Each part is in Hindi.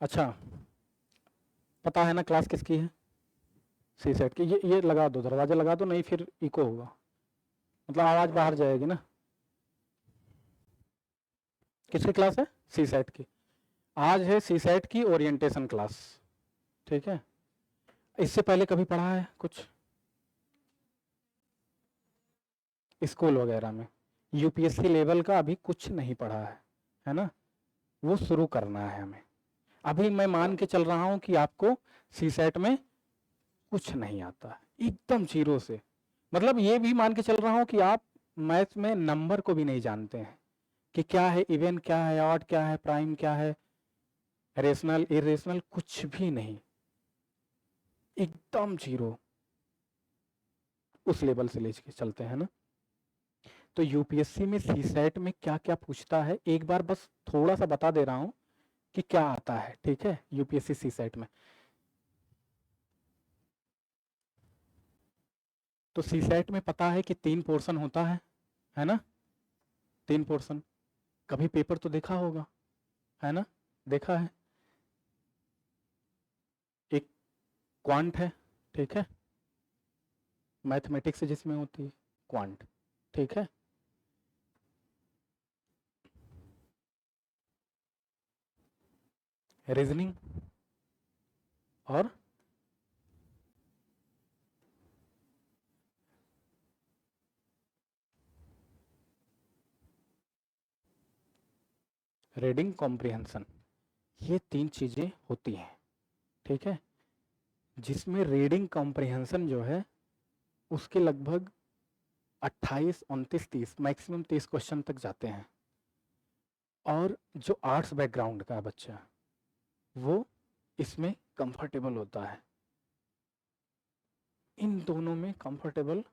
अच्छा, पता है ना क्लास किसकी है? सी सेट की। ये लगा दो, दरवाजा लगा दो, नहीं फिर इको होगा, मतलब आवाज बाहर जाएगी ना। किसकी क्लास है? सी सेट की। आज है सी सेट की ओरिएंटेशन क्लास, ठीक है। इससे पहले कभी पढ़ा है कुछ स्कूल वगैरह में? यूपीएससी लेवल का अभी कुछ नहीं पढ़ा है ना? वो शुरू करना है हमें। अभी मैं मान के चल रहा हूं कि आपको सी सेट में कुछ नहीं आता, एकदम जीरो से। मतलब ये भी मान के चल रहा हूं कि आप मैथ में नंबर को भी नहीं जानते हैं कि क्या है इवन, क्या है ऑड, क्या है प्राइम, क्या है रेशनल इरेशनल, कुछ भी नहीं, एकदम जीरो। उस लेवल से लेके चलते हैं ना। तो यूपीएससी में सी सेट में क्या क्या पूछता है, एक बार बस थोड़ा सा बता दे रहा हूं कि क्या आता है, ठीक है। यूपीएससी सी सेट में तो सी सेट में पता है कि 3 पोर्शन होता है ना? 3 पोर्शन। कभी पेपर तो देखा होगा, है ना? देखा है। एक क्वांट है, ठीक है, मैथमेटिक्स जिसमें होती है क्वांट, ठीक है। रीजनिंग और रीडिंग कॉम्प्रिहेंशन, ये 3 चीजें होती हैं, ठीक है। जिसमें रीडिंग कॉम्प्रिहेंशन जो है उसके लगभग 28, 29, 30, मैक्सिमम 30 क्वेश्चन तक जाते हैं। और जो आर्ट्स बैकग्राउंड का बच्चा वो इसमें कंफर्टेबल होता है, इन दोनों में कंफर्टेबल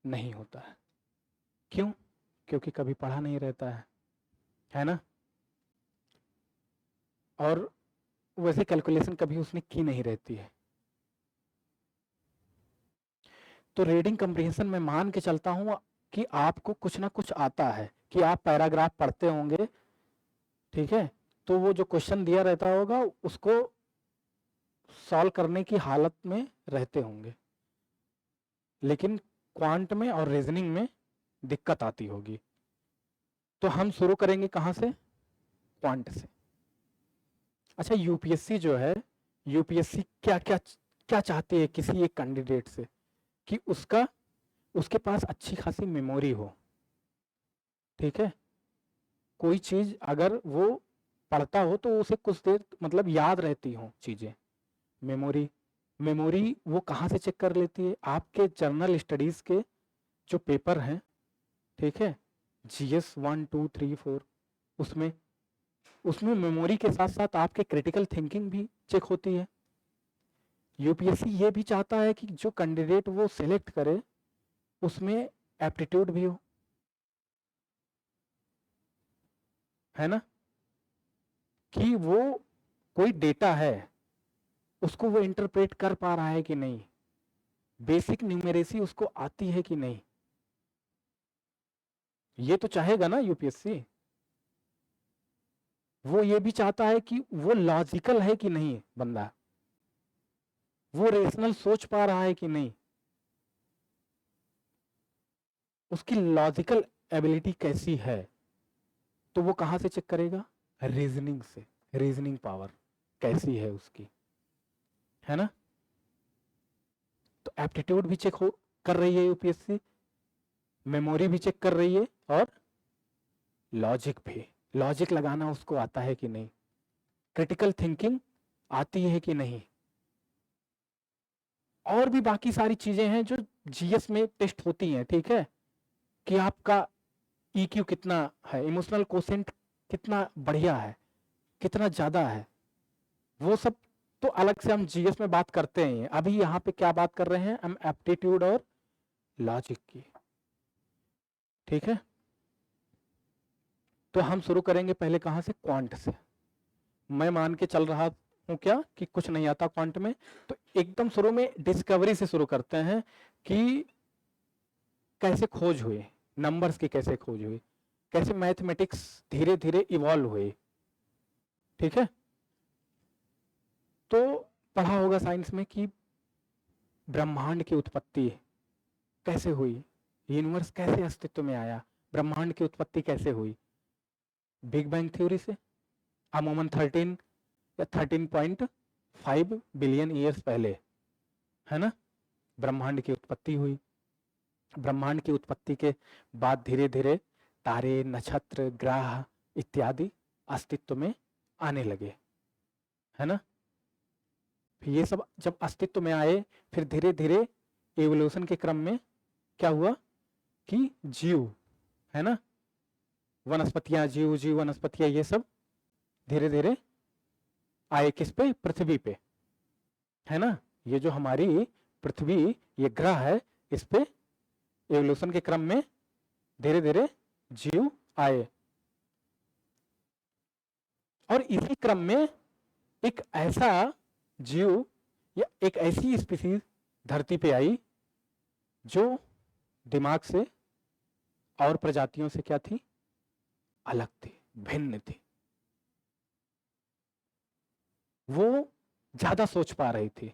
नहीं होता है। क्यों? क्योंकि कभी पढ़ा नहीं रहता है ना? और वैसे कैलकुलेशन कभी उसने की नहीं रहती है। तो रीडिंग कंप्रीहेंशन में मान के चलता हूं कि आपको कुछ ना कुछ आता है, कि आप पैराग्राफ पढ़ते होंगे, ठीक है। तो वो जो क्वेश्चन दिया रहता होगा उसको सॉल्व करने की हालत में रहते होंगे, लेकिन क्वांट में और रीजनिंग में दिक्कत आती होगी। तो हम शुरू करेंगे कहां से? क्वांट से। अच्छा, यूपीएससी जो है, यूपीएससी क्या क्या क्या चाहती है किसी एक कैंडिडेट से? कि उसके पास अच्छी खासी मेमोरी हो, ठीक है। कोई चीज अगर वो पढ़ता हो तो उसे कुछ देर मतलब याद रहती हो चीजें। मेमोरी, मेमोरी वो कहाँ से चेक कर लेती है? आपके जर्नल स्टडीज के जो पेपर हैं, ठीक है, जीएस 1, 2, 3, 4, उसमें उसमें मेमोरी के साथ साथ आपके क्रिटिकल थिंकिंग भी चेक होती है। यूपीएससी ये भी चाहता है कि जो कैंडिडेट वो सिलेक्ट करे उसमें एप्टीट्यूड भी हो, है ना? कि वो कोई डेटा है उसको वो इंटरप्रेट कर पा रहा है कि नहीं, बेसिक न्यूमेरेसी उसको आती है कि नहीं, ये तो चाहेगा ना यूपीएससी। वो ये भी चाहता है कि वो लॉजिकल है कि नहीं बंदा, वो रेशनल सोच पा रहा है कि नहीं, उसकी लॉजिकल एबिलिटी कैसी है। तो वो कहां से चेक करेगा? रीजनिंग से। रीजनिंग पावर कैसी है उसकी, है ना? तो एप्टीट्यूड भी चेक हो कर रही है यूपीएससी, मेमोरी भी चेक कर रही है, और लॉजिक भी, लॉजिक लगाना उसको आता है कि नहीं, क्रिटिकल थिंकिंग आती है कि नहीं, और भी बाकी सारी चीजें हैं जो जीएस में टेस्ट होती हैं, ठीक है। कि आपका ईक्यू कितना है, इमोशनल कोसेंट कितना बढ़िया है, कितना ज्यादा है, वो सब तो अलग से हम जीएस में बात करते हैं। अभी यहाँ पे क्या बात कर रहे हैं हम? एप्टीट्यूड और लॉजिक की, ठीक है। तो हम शुरू करेंगे पहले कहां से? क्वांट से। मैं मान के चल रहा हूं क्या कि कुछ नहीं आता क्वांट में। तो एकदम शुरू में डिस्कवरी से शुरू करते हैं कि कैसे खोज हुई, नंबर्स की कैसे खोज हुई, कैसे मैथमेटिक्स धीरे धीरे इवॉल्व हुई, ठीक है। तो पढ़ा होगा साइंस में कि ब्रह्मांड की उत्पत्ति कैसे हुई, यूनिवर्स कैसे अस्तित्व में आया, ब्रह्मांड की उत्पत्ति कैसे हुई, बिग बैंग थ्योरी से अमूमन 13 या 13.5 बिलियन ईयर्स पहले, है ना, ब्रह्मांड की उत्पत्ति हुई। ब्रह्मांड की उत्पत्ति के बाद धीरे धीरे तारे, नक्षत्र, ग्रह इत्यादि अस्तित्व में आने लगे, है ना। ये सब जब अस्तित्व में आए, फिर धीरे धीरे एवोल्यूशन के क्रम में क्या हुआ कि जीव, है ना, वनस्पतियां, जीव जीव वनस्पतियां, ये सब धीरे धीरे आए किस पे, पृथ्वी पे, है ना। ये जो हमारी पृथ्वी, ये ग्रह है, इस पे एवोल्यूशन के क्रम में धीरे धीरे जीव आए। और इसी क्रम में एक ऐसा जीव या एक ऐसी स्पीसीज धरती पे आई जो दिमाग से और प्रजातियों से क्या थी, अलग थी, भिन्न थी। वो ज्यादा सोच पा रही थी,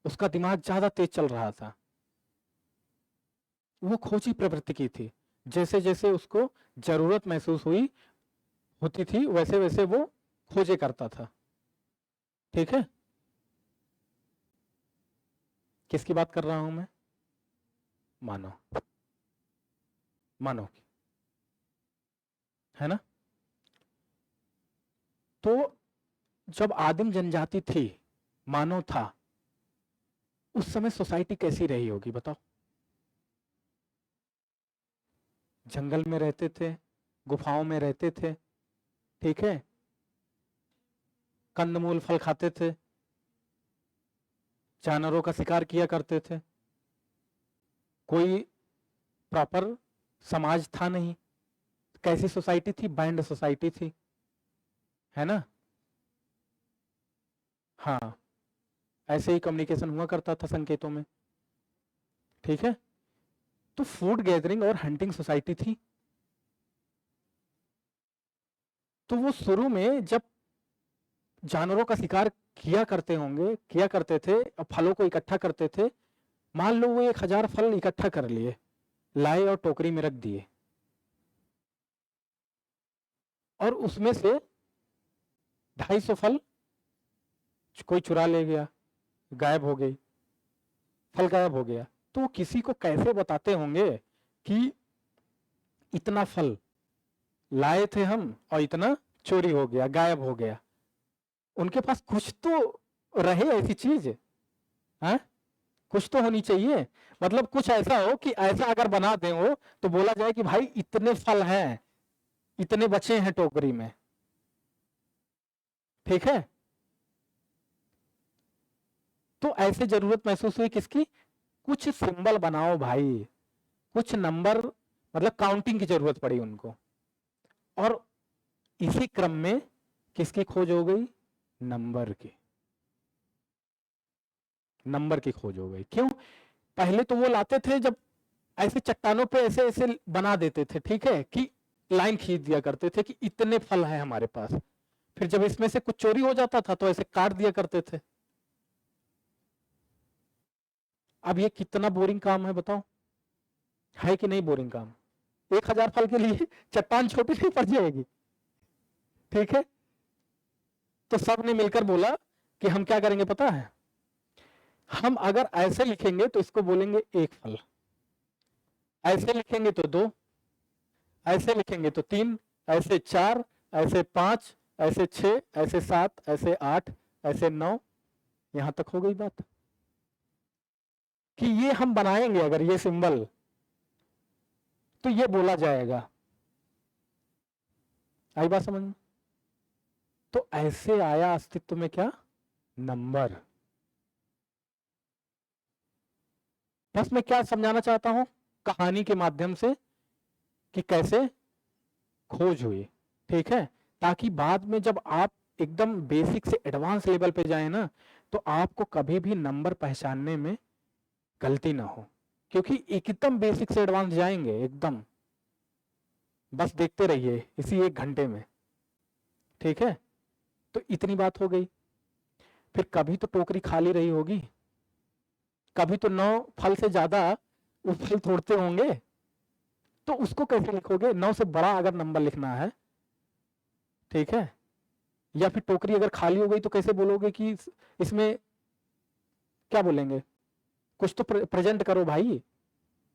उसका दिमाग ज्यादा तेज चल रहा था, वो खोजी प्रवृत्ति की थी। जैसे जैसे उसको जरूरत महसूस हुई होती थी, वैसे वैसे वो खोजे करता था। ठीक है, किसकी बात कर रहा हूं मैं, मानव, मानव की, है ना। तो जब आदिम जनजाति थी, मानव था, उस समय सोसाइटी कैसी रही होगी बताओ। जंगल में रहते थे, गुफाओं में रहते थे, ठीक है, कंदमूल फल खाते थे, जानवरों का शिकार किया करते थे, कोई प्रॉपर समाज था नहीं। कैसी सोसाइटी थी, बैंड सोसाइटी थी, है ना। हाँ, ऐसे ही कम्युनिकेशन हुआ करता था संकेतों में, ठीक है। तो फूड गैदरिंग और हंटिंग सोसाइटी थी। तो वो शुरू में जब जानवरों का शिकार किया करते होंगे, किया करते थे, और फलों को इकट्ठा करते थे, मान लो वो 1000 फल इकट्ठा कर लिए, लाए और टोकरी में रख दिए, और उसमें से 250 फल कोई चुरा ले गया, गायब हो गई, फल गायब हो गया। तो किसी को कैसे बताते होंगे कि इतना फल लाए थे हम और इतना चोरी हो गया, गायब हो गया। उनके पास कुछ तो रहे ऐसी चीज, है, कुछ तो होनी चाहिए। मतलब कुछ ऐसा हो कि ऐसा अगर बना दें वो, तो बोला जाए कि भाई इतने फल हैं, इतने बचे हैं टोकरी में, ठीक है। तो ऐसे जरूरत महसूस हुई किसकी, कुछ सिंबल बनाओ भाई, कुछ नंबर, मतलब काउंटिंग की जरूरत पड़ी उनको। और इसी क्रम में किसकी खोज हो गई, नंबर की, नंबर की खोज हो गई। क्यों, पहले तो वो लाते थे जब ऐसे चट्टानों पे ऐसे ऐसे बना देते थे, ठीक है, कि लाइन खींच दिया करते थे कि इतने फल हैं हमारे पास। फिर जब इसमें से कुछ चोरी हो जाता था तो ऐसे काट दिया करते थे। अब ये कितना बोरिंग काम है बताओ, है कि नहीं बोरिंग काम। 1000 फल के लिए चट्टान छोटी नहीं पड़ जाएगी, ठीक है। तो सब ने मिलकर बोला कि हम क्या करेंगे पता है, हम अगर ऐसे लिखेंगे तो इसको बोलेंगे एक फल, ऐसे लिखेंगे तो 2, ऐसे लिखेंगे तो 3, ऐसे 4, ऐसे 5, ऐसे 6, ऐसे 7, ऐसे 8, ऐसे 9, यहां तक हो गई बात। कि ये हम बनाएंगे अगर ये सिंबल, तो ये बोला जाएगा। आई बात समझ में। तो ऐसे आया अस्तित्व में क्या, नंबर। बस मैं क्या समझाना चाहता हूं कहानी के माध्यम से, कि कैसे खोज हुई, ठीक है, ताकि बाद में जब आप एकदम बेसिक से एडवांस लेवल पे जाए ना, तो आपको कभी भी नंबर पहचानने में गलती ना हो। क्योंकि एकदम बेसिक से एडवांस जाएंगे एकदम, बस देखते रहिए इसी 1 घंटे में, ठीक है। तो इतनी बात हो गई। फिर कभी तो टोकरी खाली रही होगी, कभी तो 9 फल से ज्यादा वो फल तोड़ते होंगे, तो उसको कैसे लिखोगे? 9 से बड़ा अगर नंबर लिखना है, ठीक है, या फिर टोकरी अगर खाली हो गई तो कैसे बोलोगे कि इसमें, क्या बोलेंगे? कुछ तो प्रेजेंट करो भाई।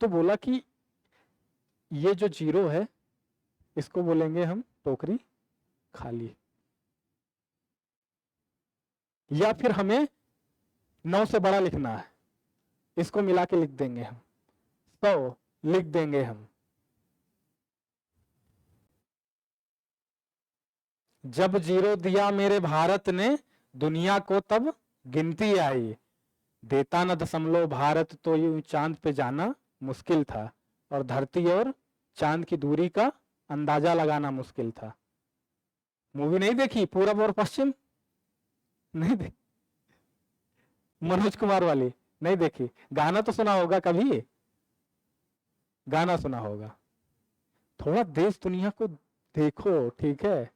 तो बोला कि ये जो 0 है इसको बोलेंगे हम टोकरी खाली, या फिर हमें 9 से बड़ा लिखना है, इसको मिला के लिख देंगे हम 100 लिख देंगे हम। जब 0 दिया मेरे भारत ने, दुनिया को तब गिनती आई, देता न दशमलव भारत तो यूं चांद पे जाना मुश्किल था, और धरती और चांद की दूरी का अंदाजा लगाना मुश्किल था। मूवी नहीं देखी पूरब और पश्चिम? नहीं देखी? मनोज कुमार वाली नहीं देखी? गाना तो सुना होगा कभी, गाना सुना होगा। थोड़ा देश दुनिया को देखो, ठीक है,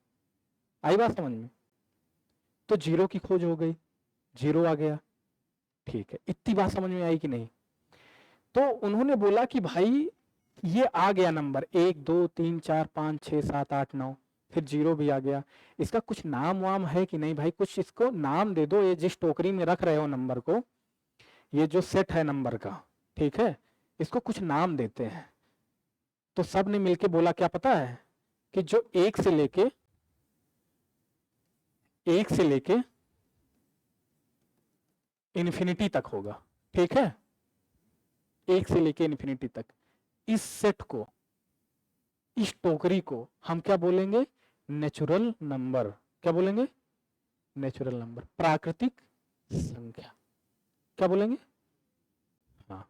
आई बात समझ में? तो 0 की खोज हो गई, 0 आ गया, ठीक है, इतनी बात समझ में आई कि नहीं? तो उन्होंने बोला कि भाई ये आ गया नंबर 1 2 3 4 5 6 7 8 9, फिर 0 भी आ गया, इसका कुछ नाम वाम है कि नहीं भाई? कुछ इसको नाम दे दो, ये जिस टोकरी में रख रहे हो नंबर को, ये जो सेट है नंबर का, ठीक है, इसको कुछ नाम देते हैं। तो सब ने मिलके बोला क्या पता है? कि जो 1 से लेके इन्फिनिटी तक होगा, ठीक है, 1 से लेके इन्फिनिटी तक, इस सेट को, इस टोकरी को हम क्या बोलेंगे? Natural number. क्या बोलेंगे? नेचुरल नंबर, प्राकृतिक संख्या। क्या बोलेंगे? हाँ,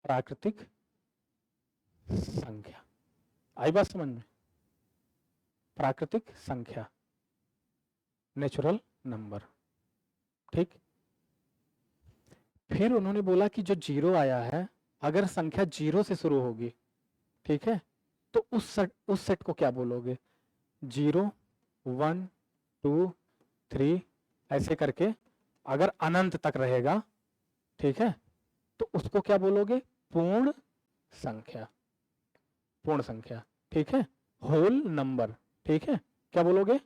प्राकृतिक संख्या। आई बात समझ में? प्राकृतिक संख्या, नेचुरल नंबर, ठीक। फिर उन्होंने बोला कि जो 0 आया है, अगर संख्या 0 से शुरू होगी, ठीक है, तो उस सेट को क्या बोलोगे? 0 1 2 3 ऐसे करके अगर अनंत तक रहेगा, ठीक है, तो उसको क्या बोलोगे? पूर्ण संख्या, पूर्ण संख्या, ठीक है, होल नंबर, ठीक है, क्या बोलोगे?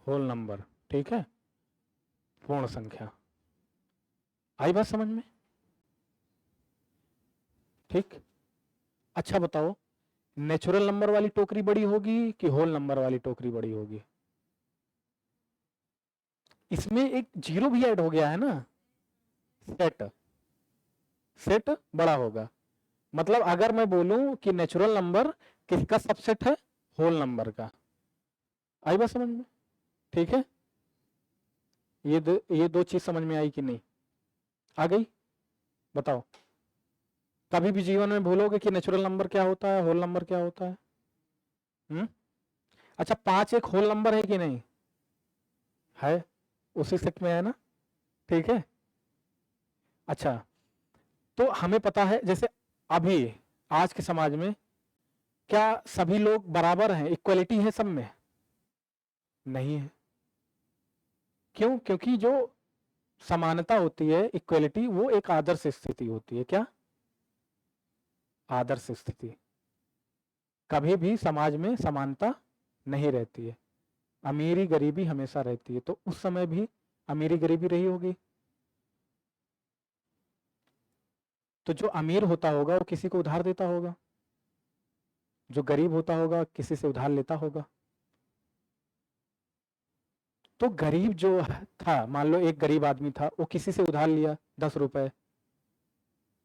होल नंबर, ठीक है, पूर्ण संख्या। आई बात समझ में? ठीक। अच्छा बताओ, नेचुरल नंबर वाली टोकरी बड़ी होगी कि होल नंबर वाली टोकरी बड़ी होगी? इसमें एक 0 भी ऐड हो गया है ना, सेट, सेट बड़ा होगा। मतलब अगर मैं बोलूं कि नेचुरल नंबर किसका सबसेट है? होल नंबर का। आई बात समझ में? ठीक है, ये दो चीज समझ में आई कि नहीं? आ गई? बताओ, कभी भी जीवन में भूलोगे कि नेचुरल नंबर क्या होता है, होल नंबर क्या होता है? अच्छा, 5 एक होल नंबर है कि नहीं है? उसी सेट में है ना, ठीक है। अच्छा, तो हमें पता है, जैसे अभी आज के समाज में क्या सभी लोग बराबर हैं, इक्वलिटी है सब में? नहीं है। क्यों? क्योंकि जो समानता होती है, इक्वलिटी, वो एक आदर्श स्थिति होती है। क्या? आदर्श स्थिति। कभी भी समाज में समानता नहीं रहती है, अमीरी गरीबी हमेशा रहती है। तो उस समय भी अमीरी गरीबी रही होगी, तो जो अमीर होता होगा वो किसी को उधार देता होगा, जो गरीब होता होगा किसी से उधार लेता होगा। तो गरीब जो था, मान लो एक गरीब आदमी था, वो किसी से उधार लिया 10 रुपए,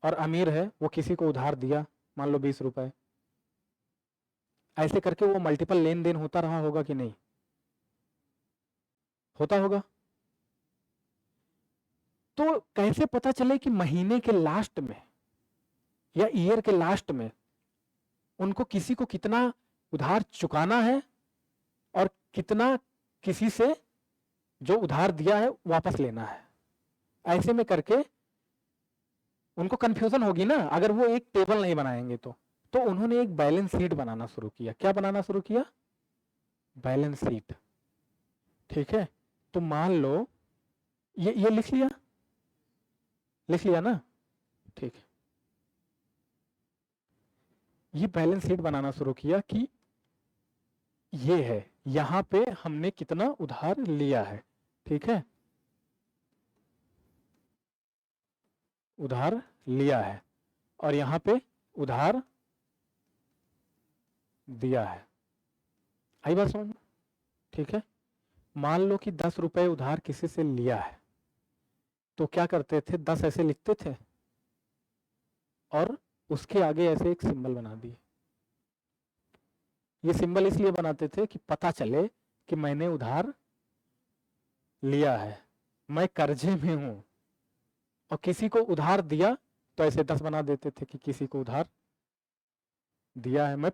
और अमीर है वो किसी को उधार दिया मान लो 20 रुपए। ऐसे करके वो मल्टीपल लेन देन होता रहा होगा कि नहीं होता होगा? तो कैसे पता चले कि महीने के लास्ट में या ईयर के लास्ट में उनको किसी को कितना उधार चुकाना है और कितना किसी से जो उधार दिया है वापस लेना है। ऐसे में करके उनको कंफ्यूजन होगी ना अगर वो एक टेबल नहीं बनाएंगे तो उन्होंने एक बैलेंस शीट बनाना शुरू किया। क्या बनाना शुरू किया? Balance sheet. ठीक है, तो मान लो ये लिख लिया, लिख लिया ना? ठीक है, ये बैलेंस शीट बनाना शुरू किया कि ये है, यहां पे हमने कितना उधार लिया है। ठीक है, उधार लिया है और यहां पे उधार दिया है। आई बात समझ में? ठीक है, मान लो कि 10 रुपए उधार किसी से लिया है, तो क्या करते थे, 10 ऐसे लिखते थे और उसके आगे ऐसे एक सिंबल बना दिए। ये सिंबल इसलिए बनाते थे कि पता चले कि मैंने उधार लिया है, मैं कर्जे में हूं। और किसी को उधार दिया तो ऐसे 10 बना देते थे कि किसी को उधार दिया है, मैं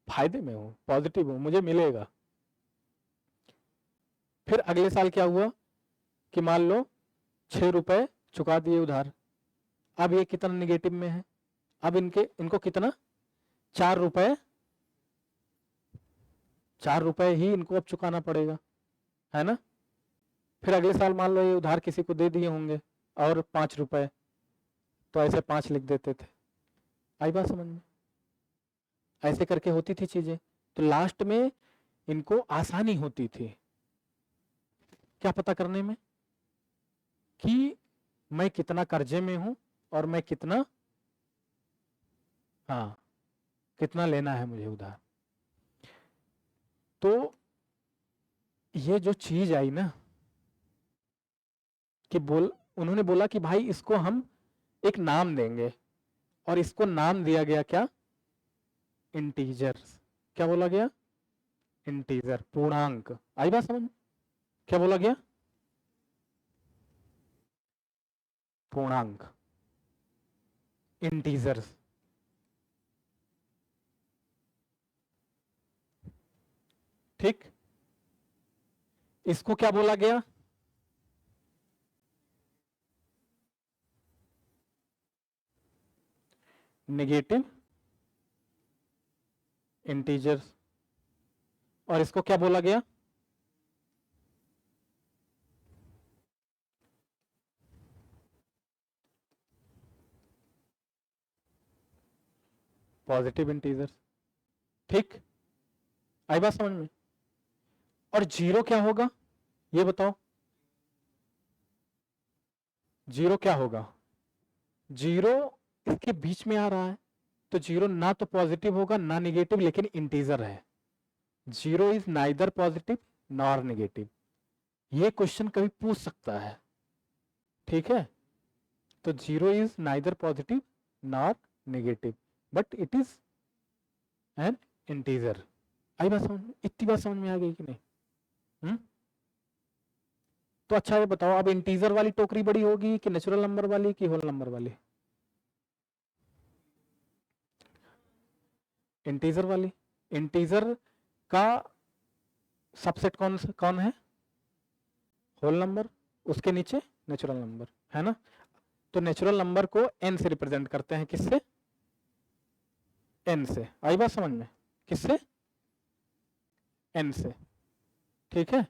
फायदे में हूं, पॉजिटिव हूं, मुझे मिलेगा। फिर अगले साल क्या हुआ कि मान लो 6 रुपए चुका दिए उधार, अब ये कितना निगेटिव में है, अब इनको कितना, 4 रुपए, 4 रुपए ही इनको अब चुकाना पड़ेगा, है ना? फिर अगले साल मान लो ये उधार किसी को दे दिए होंगे और 5 रुपए, तो ऐसे 5 लिख देते थे। आई बात समझ में? ऐसे करके होती थी चीजें, तो लास्ट में इनको आसानी होती थी क्या पता करने में कि मैं कितना कर्जे में हूं और मैं कितना, हाँ, कितना लेना है मुझे उधार। तो ये जो चीज आई ना कि उन्होंने बोला कि भाई इसको हम एक नाम देंगे, और इसको नाम दिया गया क्या? इंटीजर्स। क्या बोला गया? इंटीजर, पूर्णांक। आई बात समझ? क्या बोला गया? पूर्णांक, इंटीजर्स। ठीक, इसको क्या बोला गया? Negative integers. और इसको क्या बोला गया? Positive integers. ठीक, आई बात समझ में? और जीरो क्या होगा ये बताओ? जीरो क्या होगा? जीरो इसके बीच में आ रहा है, तो जीरो ना तो पॉजिटिव होगा ना निगेटिव, लेकिन इंटीजर है। Zero is neither positive nor negative. ये क्वेश्चन कभी पूछ सकता है। ठीक है, तो zero is neither positive nor negative but it is an integer. आई बात समझ में? इतनी बात समझ में आ गई कि नहीं? तो अच्छा ये बताओ, अब इंटीजर वाली टोकरी बड़ी होगी कि नेचुरल नंबर वाली कि होल नंबर वाली? इंटीजर वाली। इंटीजर का सबसेट कौन है? होल नंबर, उसके नीचे नेचुरल नंबर, है ना? तो नेचुरल नंबर को n से रिप्रेजेंट करते हैं, किससे? n से। आई बात समझ में? किससे? n से। ठीक है,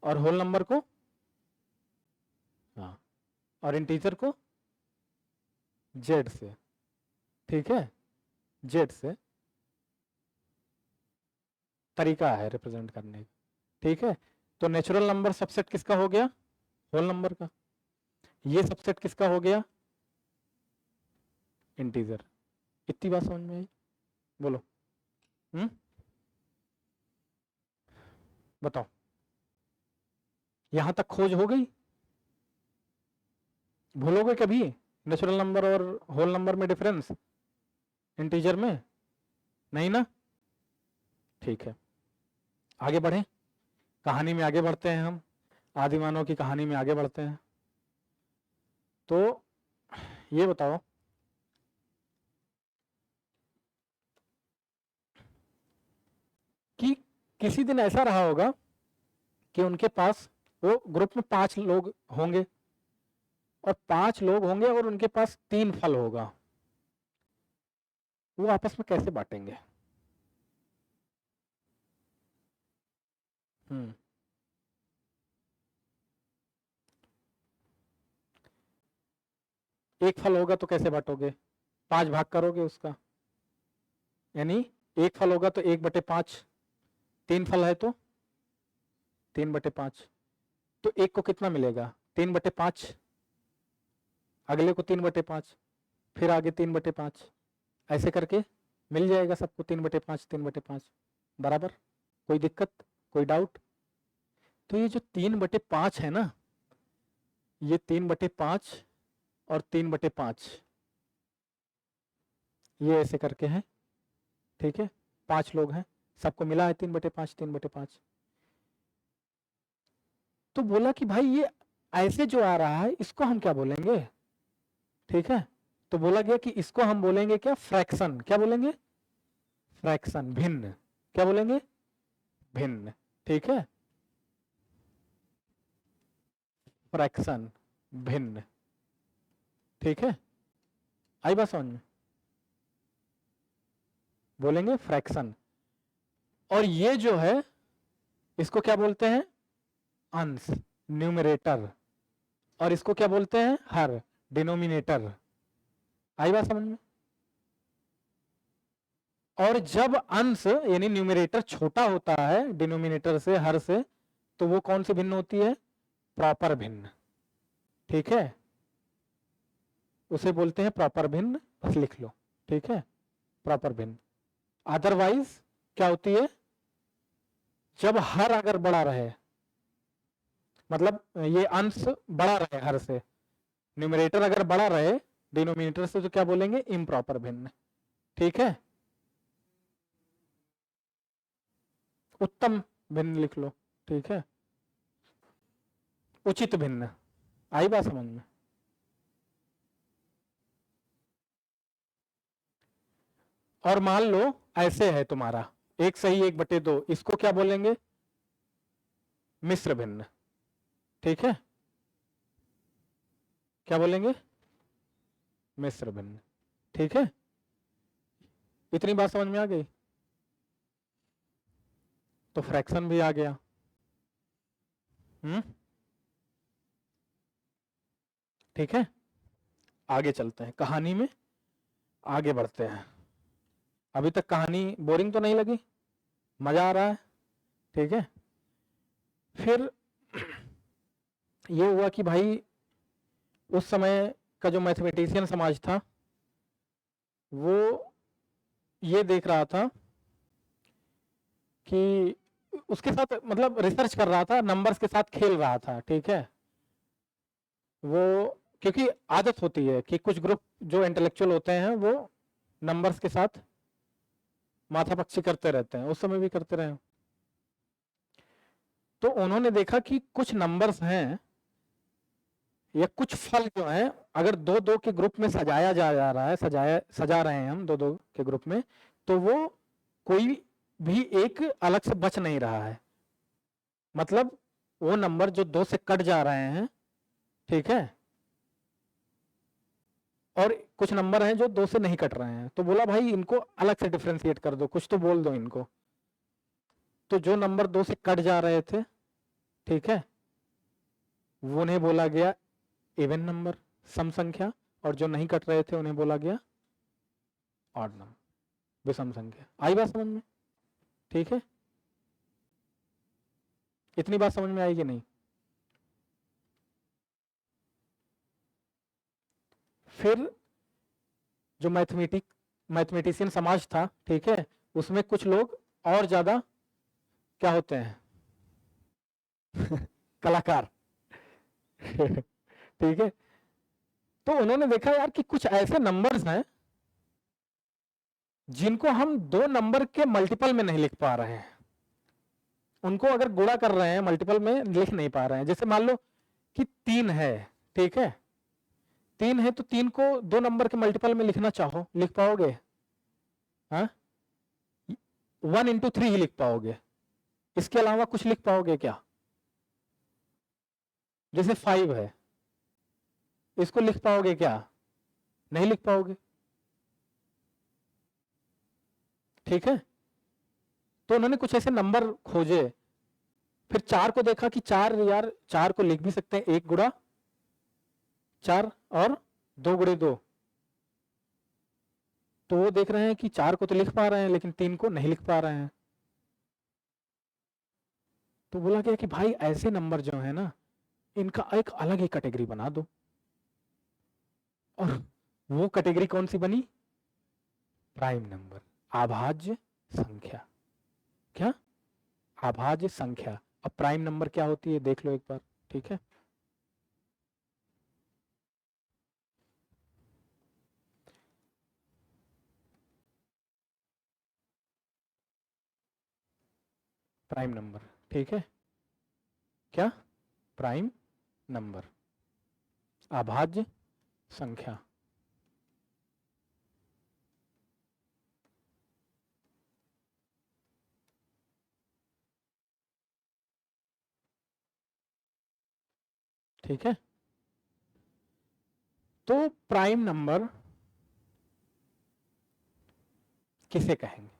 और होल नंबर को, हाँ, और इंटीजर को z से। ठीक है, z से तरीका है रिप्रेजेंट करने का। ठीक है, तो नेचुरल नंबर सबसेट किसका हो गया? होल नंबर का। ये सबसेट किसका हो गया? इंटीजर। इतनी बात समझ में आई? बोलो। बताओ, यहां तक खोज हो गई? भूलोगे कभी नेचुरल नंबर और होल नंबर में डिफरेंस इंटीजर में? नहीं ना? ठीक है, आगे बढ़े, कहानी में आगे बढ़ते हैं हम, आदिमानव की कहानी में आगे बढ़ते हैं। तो ये बताओ कि किसी दिन ऐसा रहा होगा कि उनके पास वो ग्रुप में 5 लोग होंगे और 5 लोग होंगे और उनके पास 3 फल होगा, वो आपस में कैसे बांटेंगे? एक फल होगा तो कैसे बांटोगे? 5 भाग करोगे उसका, यानी एक फल होगा तो 1/5, 3 फल है तो 3/5, तो एक को कितना मिलेगा? 3/5, अगले को 3/5, फिर आगे 3/5, ऐसे करके मिल जाएगा सबको 3/5 3/5 बराबर। कोई दिक्कत, कोई डाउट? तो ये जो 3/5 है ना, ये 3/5 और 3/5 ये ऐसे करके हैं, ठीक है। 5 लोग हैं, सबको मिला है 3/5 3/5। तो बोला कि भाई ये ऐसे जो आ रहा है इसको हम क्या बोलेंगे, ठीक है। तो बोला गया कि इसको हम बोलेंगे क्या? फ्रैक्शन। क्या बोलेंगे? फ्रैक्शन, भिन्न। क्या बोलेंगे? भिन्न, ठीक है। फ्रैक्शन, भिन्न, ठीक है। आई बात समझ में? बोलेंगे फ्रैक्शन। और ये जो है इसको क्या बोलते हैं? अंश, न्यूमरेटर। और इसको क्या बोलते हैं? हर, डिनोमिनेटर। आई बात समझ में? और जब अंश यानी न्यूमरेटर छोटा होता है डिनोमिनेटर से, हर से, तो वो कौन सी भिन्न होती है? प्रॉपर भिन्न, ठीक है। उसे बोलते हैं प्रॉपर भिन्न, बस लिख लो, ठीक है, प्रॉपर भिन्न। अदरवाइज क्या होती है? जब हर अगर बड़ा रहे, मतलब ये अंश बड़ा रहे हर से, न्यूमरेटर अगर बड़ा रहे डिनोमिनेटर से, तो क्या बोलेंगे? इम्प्रॉपर भिन्न, ठीक है। उत्तम भिन्न लिख लो, ठीक है। उचित भिन्न। आई बात समझ में? और मान लो ऐसे है तुम्हारा 1 सही 1/2, इसको क्या बोलेंगे? मिश्र भिन्न, ठीक है। क्या बोलेंगे? मिश्र भिन्न, ठीक है। इतनी बात समझ में आ गई? तो फ्रैक्शन भी आ गया। ठीक है, आगे चलते हैं कहानी में, आगे बढ़ते हैं। अभी तक कहानी बोरिंग तो नहीं लगी? मजा आ रहा है? ठीक है। फिर ये हुआ कि भाई उस समय का जो मैथमेटिशियन समाज था वो ये देख रहा था कि उसके साथ मतलब रिसर्च कर रहा था, नंबर्स के साथ खेल रहा था, ठीक है। वो क्योंकि आदत होती है कि कुछ ग्रुप जो इंटेलेक्चुअल होते हैं वो नंबर्स के साथ माथापच्ची करते रहते हैं, उस समय भी करते रहे। तो उन्होंने देखा कि कुछ नंबर्स हैं या कुछ फल जो है, अगर 2-2 के ग्रुप में सजाया जा रहा है, सजा रहे हैं हम 2-2 के ग्रुप में, तो वो कोई भी एक अलग से बच नहीं रहा है। मतलब वो नंबर जो 2 से कट जा रहे हैं, ठीक है, और कुछ नंबर हैं जो 2 से नहीं कट रहे हैं। तो बोला भाई इनको अलग से डिफरेंशिएट कर दो, कुछ तो बोल दो इनको। तो जो नंबर 2 से कट जा रहे थे, ठीक है, वो उन्हें बोला गया इवन नंबर, सम संख्या, और जो नहीं कट रहे थे उन्हें बोला गया ऑड नंबर, विषम संख्या। आई बात समझ में? ठीक है, इतनी बात समझ में आएगी नहीं? फिर जो मैथमेटिशियन समाज था, ठीक है, उसमें कुछ लोग और ज्यादा क्या होते हैं कलाकार ठीक है। तो उन्होंने देखा यार कि कुछ ऐसे नंबर्स हैं जिनको हम 2 नंबर के मल्टीपल में नहीं लिख पा रहे हैं, उनको अगर गुणा कर रहे हैं मल्टीपल में लिख नहीं पा रहे हैं। जैसे मान लो कि 3 है, ठीक है, 3 है तो 3 को 2 नंबर के मल्टीपल में लिखना चाहो, लिख पाओगे? हाँ, 1 into 3 ही लिख पाओगे, इसके अलावा कुछ लिख पाओगे क्या? जैसे 5 है, इसको लिख पाओगे क्या? नहीं लिख पाओगे, ठीक है। तो उन्होंने कुछ ऐसे नंबर खोजे, फिर 4 को देखा कि 4 यार 4 को लिख भी सकते हैं 1 गुणा 4 और 2 गुणे 2, तो वो देख रहे हैं कि 4 को तो लिख पा रहे हैं लेकिन 3 को नहीं लिख पा रहे हैं। तो बोला गया कि भाई ऐसे नंबर जो है ना, इनका एक अलग ही कैटेगरी बना दो। और वो कैटेगरी कौन सी बनी? प्राइम नंबर, अभाज्य संख्या। क्या? अभाज्य संख्या। अब प्राइम नंबर क्या होती है देख लो एक बार, ठीक है। प्राइम नंबर, ठीक है। क्या? प्राइम नंबर, अभाज्य संख्या। ठीक है। तो प्राइम नंबर किसे कहेंगे?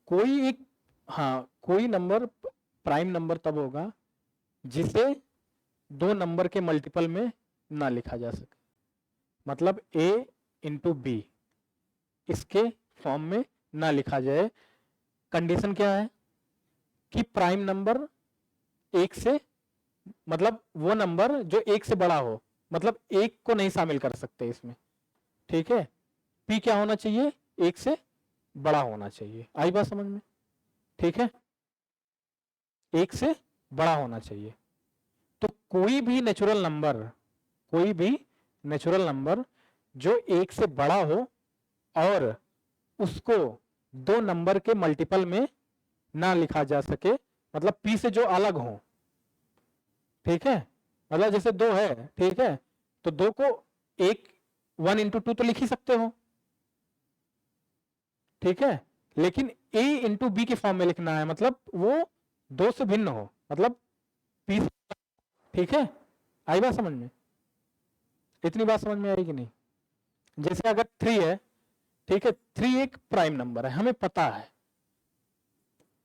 कोई एक, हाँ, कोई नंबर प्राइम नंबर तब होगा जिसे 2 नंबर के मल्टीपल में ना लिखा जा सके। मतलब a इंटू बी, इसके फॉर्म में ना लिखा जाए। कंडीशन क्या है कि प्राइम नंबर 1 से, मतलब वो नंबर जो 1 से बड़ा हो, मतलब 1 को नहीं शामिल कर सकते इसमें, ठीक है। p क्या होना चाहिए? 1 से बड़ा होना चाहिए। आई बात समझ में? ठीक है, 1 से बड़ा होना चाहिए। तो कोई भी नेचुरल नंबर, कोई भी नेचुरल नंबर जो 1 से बड़ा हो और उसको 2 नंबर के मल्टीपल में ना लिखा जा सके, मतलब p से जो अलग हो, ठीक है। मतलब जैसे 2 है, ठीक है, तो 2 को 1 इंटू 2 तो लिख ही सकते हो, ठीक है। लेकिन a इंटू बी के फॉर्म में लिखना है, मतलब वो 2 से भिन्न हो, मतलब p, ठीक है। आई बात समझ में? इतनी बात समझ में आई कि नहीं? जैसे अगर 3 है, ठीक है, 3 एक प्राइम नंबर है, हमें पता है।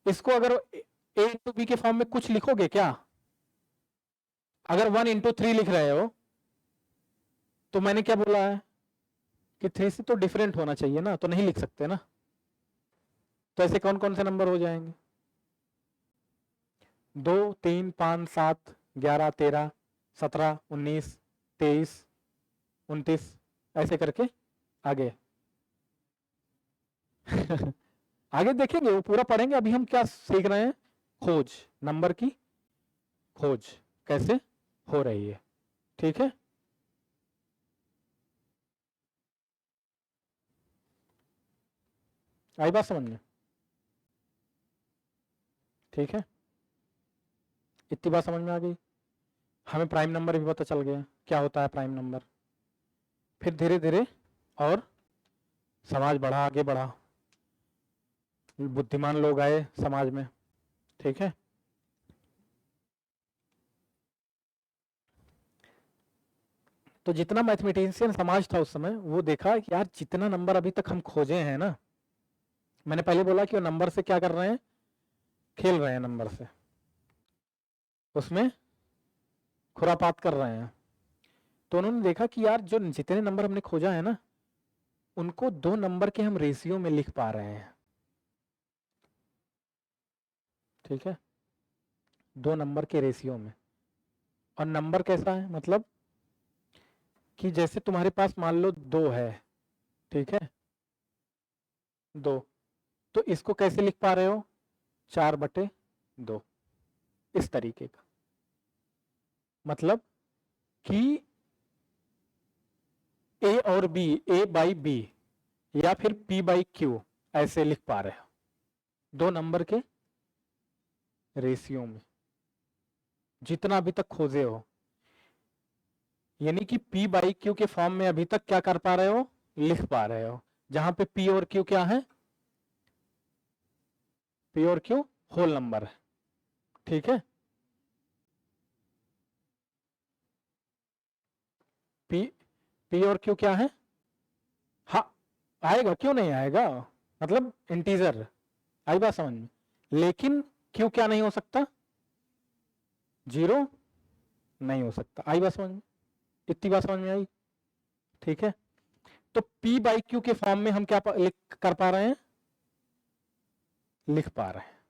इसको अगर a इंटू बी के फॉर्म में कुछ लिखोगे क्या? अगर 1 इंटू 3 लिख रहे हो तो मैंने क्या बोला है कि 3 से तो डिफरेंट होना चाहिए ना, तो नहीं लिख सकते ना। तो ऐसे कौन कौन से नंबर हो जाएंगे? 2, 3, 5, 7, 11, 13, 17, 19, 23, 29, ऐसे करके आगे आगे देखेंगे, वो पूरा पढ़ेंगे। अभी हम क्या सीख रहे हैं? खोज, नंबर की खोज कैसे हो रही है, ठीक है। आई बात समझ में? ठीक है, इतनी बात समझ में आ गई। हमें प्राइम नंबर भी पता चल गया क्या होता है प्राइम नंबर। फिर धीरे धीरे और समाज बढ़ा, आगे बढ़ा, बुद्धिमान लोग आए समाज में, ठीक है। तो जितना मैथमेटिशियन समाज था उस समय, वो देखा कि यार जितना नंबर अभी तक हम खोजे हैं ना, मैंने पहले बोला कि वो नंबर से क्या कर रहे हैं? खेल रहे हैं नंबर से, उसमें खुरापात कर रहे हैं। तो उन्होंने देखा कि यार जो जितने नंबर हमने खोजा है ना, उनको 2 नंबर के हम रेशियो में लिख पा रहे हैं, ठीक है, 2 नंबर के रेशियो में। और नंबर कैसा है? मतलब कि जैसे तुम्हारे पास मान लो 2 है, ठीक है, 2, तो इसको कैसे लिख पा रहे हो? 4/2, इस तरीके का। मतलब कि a और b, a बाई बी या फिर p बाई क्यू, ऐसे लिख पा रहे हो 2 नंबर के रेशियो में, जितना अभी तक खोजे हो। यानी कि p बाई क्यू के फॉर्म में अभी तक क्या कर पा रहे हो? लिख पा रहे हो। जहां पे p और q क्या है? p और q होल नंबर है, ठीक है। पी पी और क्यू क्या है? हाँ आएगा, क्यों नहीं आएगा, मतलब इंटीजर, आई बात समझ में। लेकिन क्यू क्या नहीं हो सकता? जीरो नहीं हो सकता, आई बात समझ में, इतनी बात समझ में आई? ठीक है। तो P बाई क्यू के फॉर्म में हम क्या लिख कर पा रहे हैं, लिख पा रहे हैं,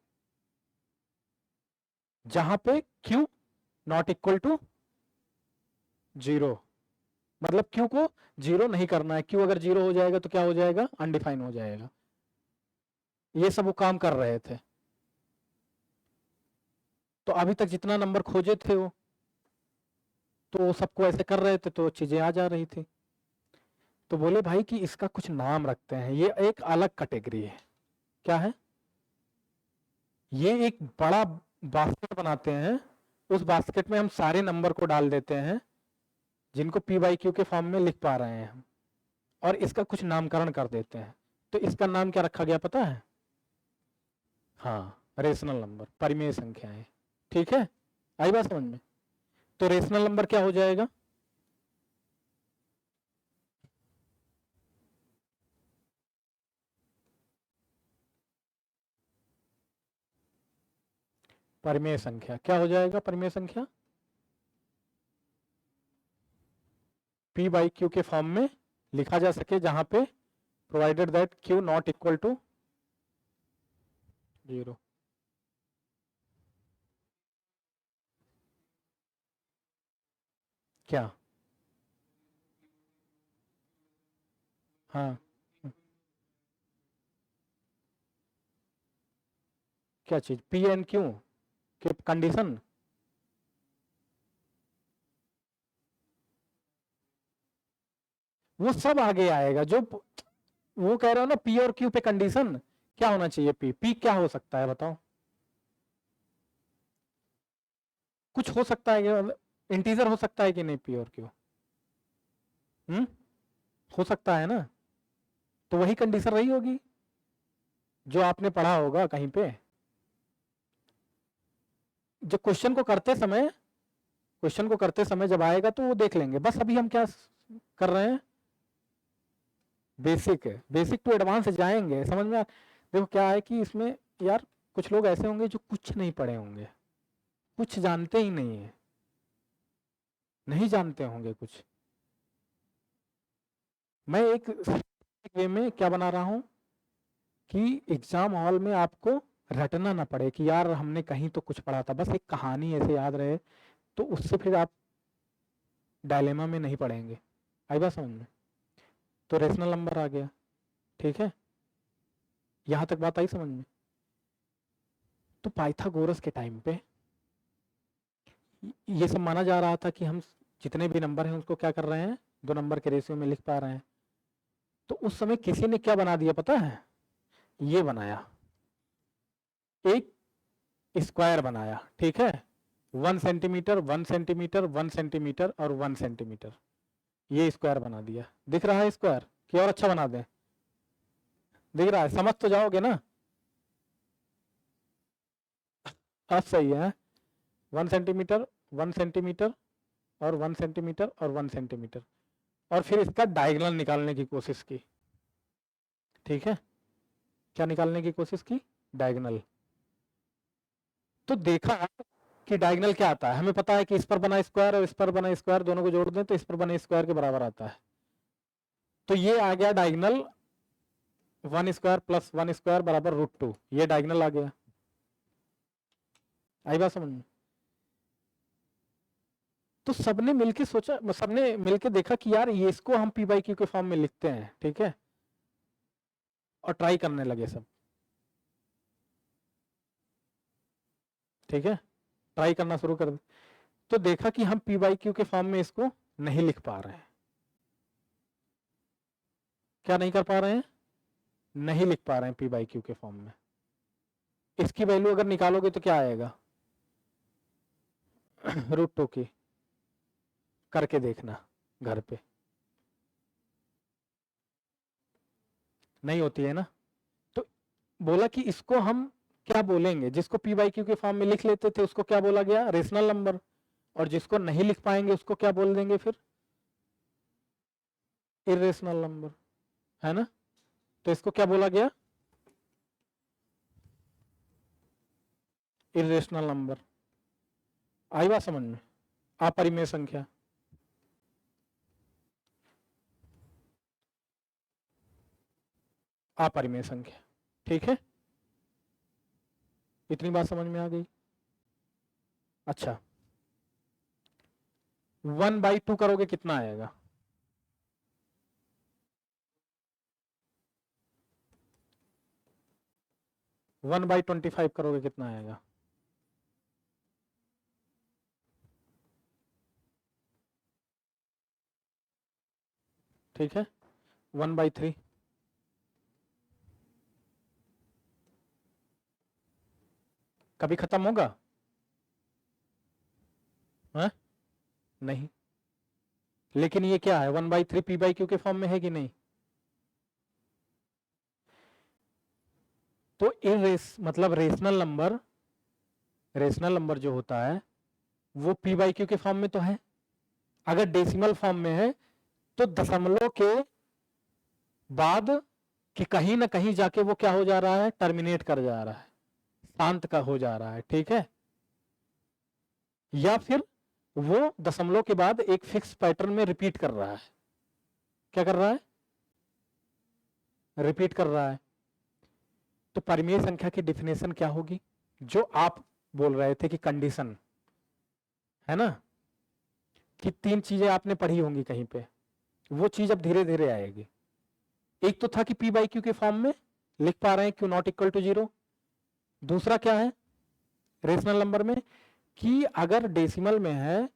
जहां पे Q not equal to zero, मतलब Q को जीरो नहीं करना है। Q अगर जीरो हो जाएगा तो क्या हो जाएगा, अनडिफाइन हो जाएगा। ये सब वो काम कर रहे थे। तो अभी तक जितना नंबर खोजे थे वो, तो सबको ऐसे कर रहे थे तो चीजें आ जा रही थी। तो बोले भाई कि इसका कुछ नाम रखते हैं, ये एक अलग कैटेगरी है। क्या है? ये एक बड़ा बास्केट बनाते हैं, उस बास्केट में हम सारे नंबर को डाल देते हैं जिनको P बाई क्यू के फॉर्म में लिख पा रहे हैं हम, और इसका कुछ नामकरण कर देते हैं। तो इसका नाम क्या रखा गया पता है? हाँ, रेशनल नंबर, परिमेय संख्याएं। ठीक है, आई बात समझ में। तो रेशनल नंबर क्या हो जाएगा? परिमेय संख्या क्या हो जाएगा? परिमेय संख्या P बाई क्यू के फॉर्म में लिखा जा सके, जहां पे provided that Q not equal to zero. क्या? हाँ, क्या चीज? P एंड Q के कंडीशन, वो सब आगे आएगा। जो वो कह रहे हो ना, P और Q पे कंडीशन क्या होना चाहिए? P क्या हो सकता है बताओ? कुछ हो सकता है क्या? इंटीजर हो सकता है कि नहीं P और Q? हो सकता है ना। तो वही कंडीशन रही होगी जो आपने पढ़ा होगा कहीं पे। जो क्वेश्चन को करते समय जब आएगा तो वो देख लेंगे। बस अभी हम क्या कर रहे हैं, बेसिक टू एडवांस जाएंगे, समझ में देखो क्या है कि इसमें यार कुछ लोग ऐसे होंगे जो कुछ नहीं पढ़े होंगे, कुछ जानते ही नहीं है, नहीं जानते होंगे कुछ। मैं एक वे में क्या बना रहा हूं कि एग्जाम हॉल में आपको रटना ना पड़े कि यार हमने कहीं तो कुछ पढ़ा था, बस एक कहानी ऐसे याद रहे, तो उससे फिर आप डायलेमा में नहीं पढ़ेंगे। आई बात समझ में। तो रेशनल नंबर आ गया, ठीक है, यहां तक बात आई समझ में। तो पाइथागोरस के टाइम पे ये सब माना जा रहा था कि हम जितने भी नंबर हैं उसको क्या कर रहे हैं, दो नंबर के रेशियो में लिख पा रहे हैं। तो उस समय किसी ने क्या बना दिया पता है? ये बनाया, एक स्क्वायर बनाया, ठीक है, 1 सेंटीमीटर 1 सेंटीमीटर 1 सेंटीमीटर और 1 सेंटीमीटर, ये स्क्वायर बना दिया। दिख रहा है स्क्वायर कि और अच्छा बना दें? दिख रहा है, समझ तो जाओगे ना। अब सही है, 1 सेंटीमीटर 1 सेंटीमीटर और 1 सेंटीमीटर और 1 सेंटीमीटर, और फिर इसका डायगोनल निकालने की कोशिश की। ठीक है, क्या निकालने की कोशिश की? डायगोनल। तो देखा कि डायगोनल क्या आता है, हमें पता है कि इस पर बना स्क्वायर और इस पर बना स्क्वायर दोनों को जोड़ दें तो इस पर बने स्क्वायर के बराबर आता है। तो ये आ गया डायगोनल 1 स्क्वायर प्लस 1 स्क्वायर बराबर √2, ये डायगोनल आ गया। आई बात समझ में। तो सबने मिलके सोचा, सबने मिलके देखा कि यार ये इसको हम P बाई क्यू के फॉर्म में लिखते हैं, ठीक है, और ट्राई करने लगे सब। ठीक है, ट्राई करना शुरू कर दे। तो देखा कि हम P बाई क्यू के फॉर्म में इसको नहीं लिख पा रहे हैं। क्या नहीं कर पा रहे हैं? नहीं लिख पा रहे हैं P बाई क्यू के फॉर्म में। इसकी वैल्यू अगर निकालोगे तो क्या आएगा? √2 की। करके देखना घर पे, नहीं होती है ना। तो बोला कि इसको हम क्या बोलेंगे? जिसको पी बाई क्यू के फॉर्म में लिख लेते थे उसको क्या बोला गया? Rational number. और जिसको नहीं लिख पाएंगे उसको क्या बोल देंगे फिर? इरेशनल नंबर, है ना? तो इसको क्या बोला गया? Irrational number. आई बात समझ में? अपरिमेय संख्या। अपरिमेय संख्या, ठीक है? इतनी बात समझ में आ गई? अच्छा, 1/2 करोगे कितना आएगा? वन बाई 25 करोगे कितना आएगा? ठीक है, 1/3। कभी खत्म होगा? है? नहीं। लेकिन ये क्या है? 1/3 पी बाई क्यू के फॉर्म में है कि नहीं? तो मतलब रेशनल नंबर जो होता है वो पी बाई क्यू के फॉर्म में तो है। अगर डेसिमल फॉर्म में है तो दशमलव के बाद कि कहीं ना कहीं जाके वो क्या हो जा रहा है? टर्मिनेट कर जा रहा है, शांत का हो जा रहा है, ठीक है? या फिर वो दशमलव के बाद एक फिक्स पैटर्न में रिपीट कर रहा है। क्या कर रहा है? रिपीट कर रहा है। तो परिमेय संख्या की डिफिनेशन क्या होगी? जो आप बोल रहे थे कि कंडीशन, है ना, कि 3 चीजें आपने पढ़ी होंगी कहीं पे, वो चीज अब धीरे धीरे आएगी। एक तो था कि पी बाई क्यू के फॉर्म में लिख पा रहे हैं क्यू नॉट इक्वल टू 0। दूसरा क्या है रेशनल नंबर में? कि अगर डेसिमल में है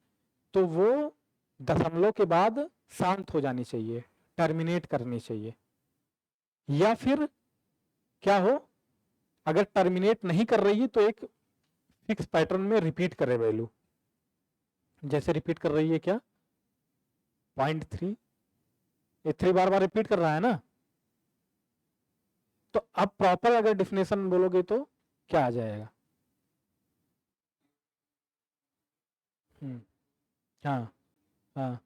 तो वो दशमलव के बाद शांत हो जानी चाहिए, टर्मिनेट करनी चाहिए। या फिर क्या हो, अगर टर्मिनेट नहीं कर रही है तो एक फिक्स पैटर्न में रिपीट करे वैल्यू। जैसे रिपीट कर रही है क्या? 0.3, ये 3 बार बार रिपीट कर रहा है ना? तो अब प्रॉपर अगर डिफिनेशन बोलोगे तो क्या आ जाएगा? हाँ हाँ,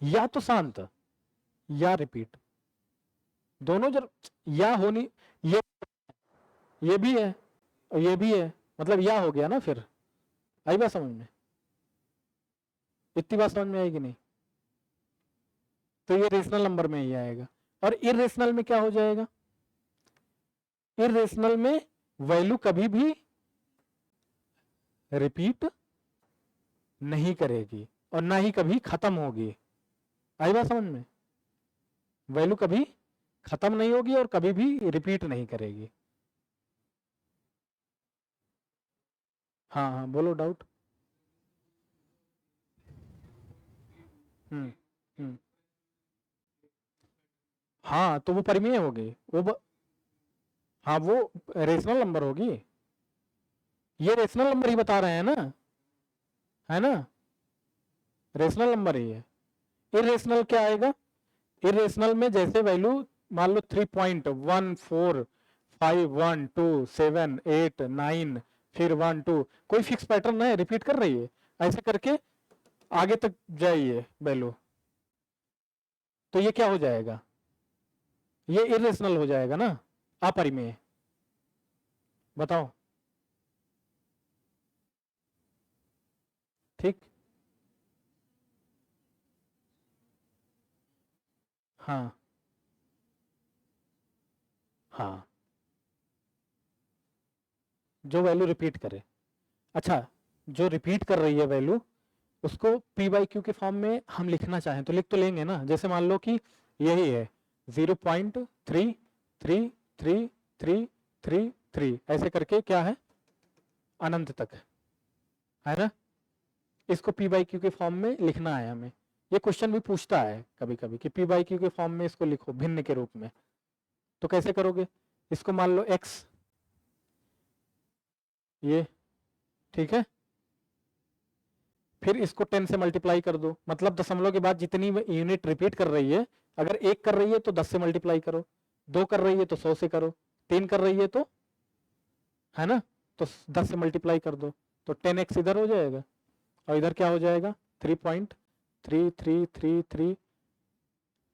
या तो शांत या रिपीट, दोनों जब या होनी, ये भी है और ये भी है, मतलब या हो गया ना फिर। आई बात समझ में? इतनी बात समझ में आएगी नहीं? तो ये रेशनल नंबर में ही आएगा। और इरेशनल में क्या हो जाएगा? इरेशनल में वैल्यू कभी भी रिपीट नहीं करेगी और ना ही कभी खत्म होगी। आई बात समझ में? वैल्यू कभी खत्म नहीं होगी और कभी भी रिपीट नहीं करेगी। हाँ हाँ, बोलो डाउट। हम्म हम्म, हाँ तो वो परिमेय होगी हाँ वो रेशनल नंबर होगी। ये रेशनल नंबर ही बता रहे हैं ना, है ना? रेशनल नंबर ही है। इरेशनल क्या आएगा? इरेशनल में जैसे वैल्यू मान लो 3.145127 8 9 फिर 1 2, कोई फिक्स पैटर्न है, रिपीट कर रही है, ऐसे करके आगे तक जाइए वैल्यू, तो ये क्या हो जाएगा? ये इरेशनल हो जाएगा ना, अपरिमेय। बताओ। ठीक। हाँ हाँ, जो वैल्यू रिपीट करे। अच्छा, जो रिपीट कर रही है वैल्यू उसको पी बाई क्यू के फॉर्म में हम लिखना चाहें तो लिख तो लेंगे ना। जैसे मान लो कि यही है 0.33333, ऐसे करके क्या है अनंत तक, है ना? इसको पी बाई क्यू के फॉर्म में लिखना है हमें। ये क्वेश्चन भी पूछता है कभी कभी कि पी बाई क्यू के फॉर्म में इसको लिखो भिन्न के रूप में। तो कैसे करोगे? इसको मान लो x, ये ठीक है, फिर इसको 10 से मल्टीप्लाई कर दो, मतलब दशमलव के बाद जितनी यूनिट रिपीट कर रही है, अगर 1 कर रही है तो 10 से मल्टीप्लाई करो, 2 कर रही है तो 100 से करो, 3 कर रही है तो, है ना, तो 10 से मल्टीप्लाई कर दो, तो 10x इधर हो जाएगा और इधर क्या हो जाएगा 3.3333,